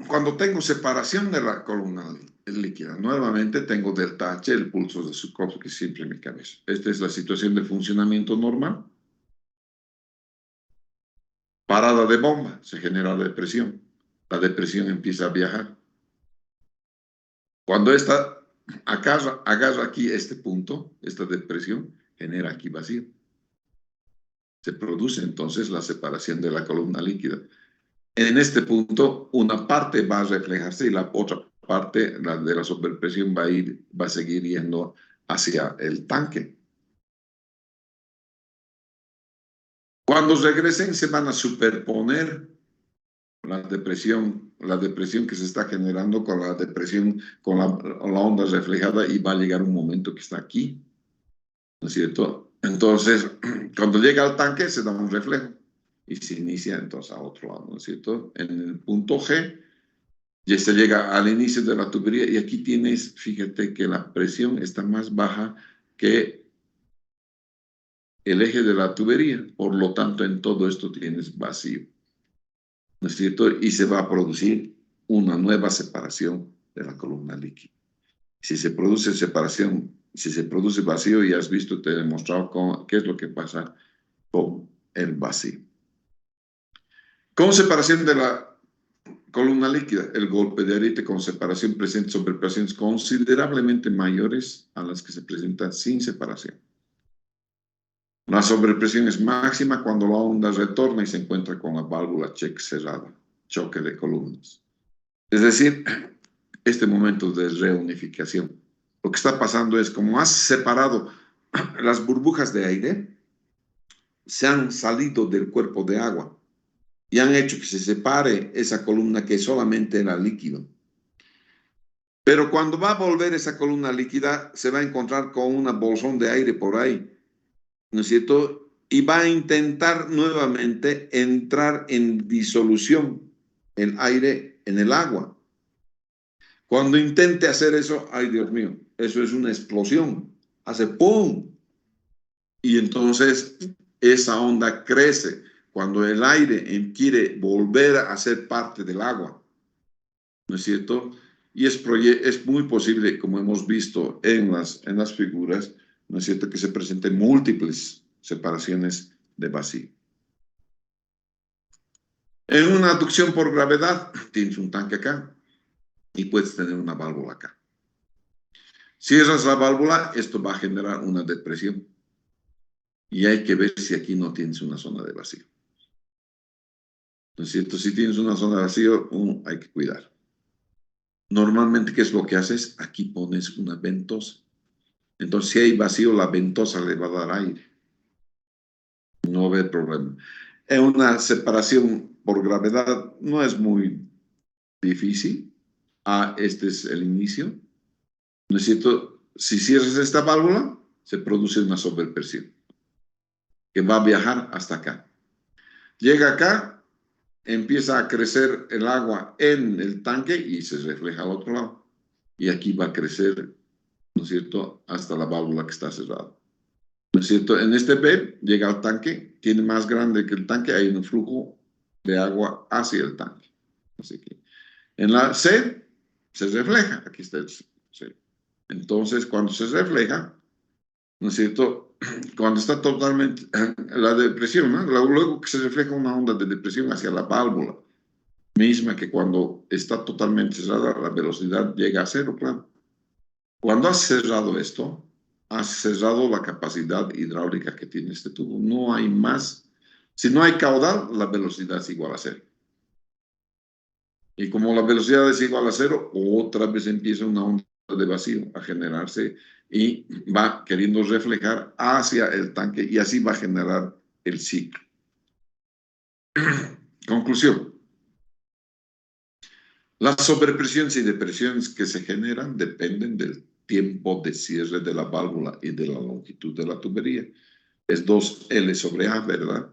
[SPEAKER 1] cuando tengo separación de la columna líquida? Nuevamente tengo delta H, el pulso de Zukovsky siempre en mi cabeza. Esta es la situación de funcionamiento normal. Parada de bomba, se genera depresión. La depresión empieza a viajar. Cuando esta agarra aquí este punto, esta depresión, genera aquí vacío. Se produce entonces la separación de la columna líquida. En este punto, una parte va a reflejarse y la otra parte, la de la sobrepresión, va a seguir yendo hacia el tanque. Cuando regresen, se van a superponer la depresión que se está generando con la depresión, con la onda reflejada, y va a llegar un momento que está aquí, ¿no es cierto? Entonces, cuando llega al tanque, se da un reflejo y se inicia entonces a otro lado, ¿no es cierto? En el punto G, ya se llega al inicio de la tubería y aquí tienes, fíjate que la presión está más baja que el eje de la tubería, por lo tanto en todo esto tienes vacío, ¿no es cierto? Y se va a producir una nueva separación de la columna líquida. Si se produce separación, si se produce vacío, ya has visto, te he demostrado qué es lo que pasa con el vacío. Con separación de la columna líquida, el golpe de ariete con separación presenta sobrepresiones considerablemente mayores a las que se presentan sin separación. La sobrepresión es máxima cuando la onda retorna y se encuentra con la válvula check cerrada, choque de columnas. Es decir, este momento de reunificación. Lo que está pasando es, como has separado las burbujas de aire, se han salido del cuerpo de agua y han hecho que se separe esa columna que solamente era líquido. Pero cuando va a volver esa columna líquida, se va a encontrar con una bolsón de aire por ahí, ¿no es cierto? Y va a intentar nuevamente entrar en disolución el aire en el agua. Cuando intente hacer eso, ay Dios mío, eso es una explosión, hace ¡pum! Y entonces esa onda crece cuando el aire quiere volver a ser parte del agua, ¿no es cierto? Y es muy posible, como hemos visto en las figuras, ¿no es cierto?, que se presenten múltiples separaciones de vacío. En una aducción por gravedad, tienes un tanque acá y puedes tener una válvula acá. Cierras la válvula, esto va a generar una depresión. Y hay que ver si aquí no tienes una zona de vacío. ¿No es cierto? Si tienes una zona de vacío, hay que cuidar. Normalmente, ¿qué es lo que haces? Aquí pones una ventosa. Entonces, si hay vacío, la ventosa le va a dar aire. No va a haber problema. En una separación por gravedad no es muy difícil. Este es el inicio. ¿No es cierto? Si cierras esta válvula, se produce una sobrepresión que va a viajar hasta acá. Llega acá, empieza a crecer el agua en el tanque y se refleja al otro lado. Y aquí va a crecer, ¿no es cierto?, hasta la válvula que está cerrada. ¿No es cierto? En este B llega al tanque, tiene más grande que el tanque, hay un flujo de agua hacia el tanque. Así que en la C se refleja, aquí está el C. Entonces, cuando se refleja, ¿no es cierto?, cuando está totalmente la depresión, ¿no?, luego que se refleja una onda de depresión hacia la válvula, misma que cuando está totalmente cerrada, la velocidad llega a cero, claro. Cuando has cerrado esto, has cerrado la capacidad hidráulica que tiene este tubo. No hay más. Si no hay caudal, la velocidad es igual a cero. Y como la velocidad es igual a cero, otra vez empieza una onda de vacío a generarse y va queriendo reflejar hacia el tanque y así va a generar el ciclo. Conclusión. Las sobrepresiones y depresiones que se generan dependen del tiempo de cierre de la válvula y de la longitud de la tubería. Es 2L sobre A, ¿verdad?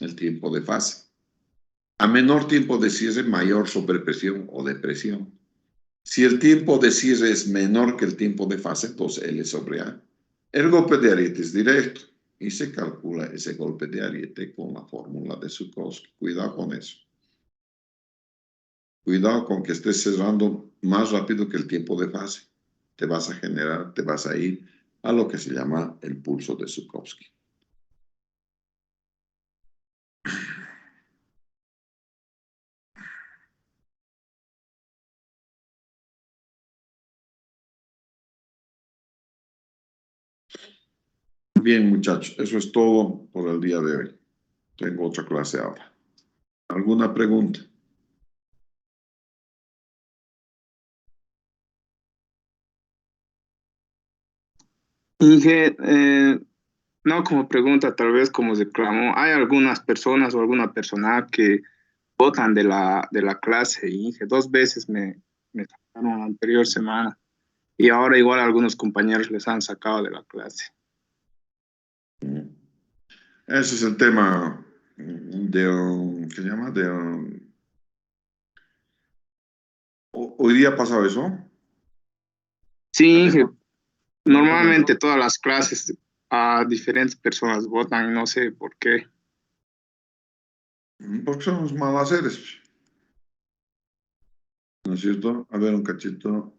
[SPEAKER 1] El tiempo de fase. A menor tiempo de cierre, mayor sobrepresión o depresión. Si el tiempo de cierre es menor que el tiempo de fase, 2L sobre A. El golpe de ariete es directo y se calcula ese golpe de ariete con la fórmula de Zukowski. Cuidado con eso. Cuidado con que estés cerrando más rápido que el tiempo de fase. Te vas a ir a lo que se llama el pulso de Zukowski. Bien, muchachos, eso es todo por el día de hoy. Tengo otra clase ahora. ¿Alguna pregunta?
[SPEAKER 2] Inge, no como pregunta, tal vez como reclamo, hay algunas personas o alguna persona que votan de la clase, Inge. 2 veces me sacaron la anterior semana y ahora igual algunos compañeros les han sacado de la clase.
[SPEAKER 1] Ese es el tema ¿qué se llama? Hoy día ha pasado eso.
[SPEAKER 2] Sí, Inge,
[SPEAKER 1] No
[SPEAKER 2] normalmente
[SPEAKER 1] comentó.
[SPEAKER 2] todas las clases a diferentes personas votan, no sé por qué.
[SPEAKER 1] Porque somos malaceres. ¿No es cierto? A ver, un cachito.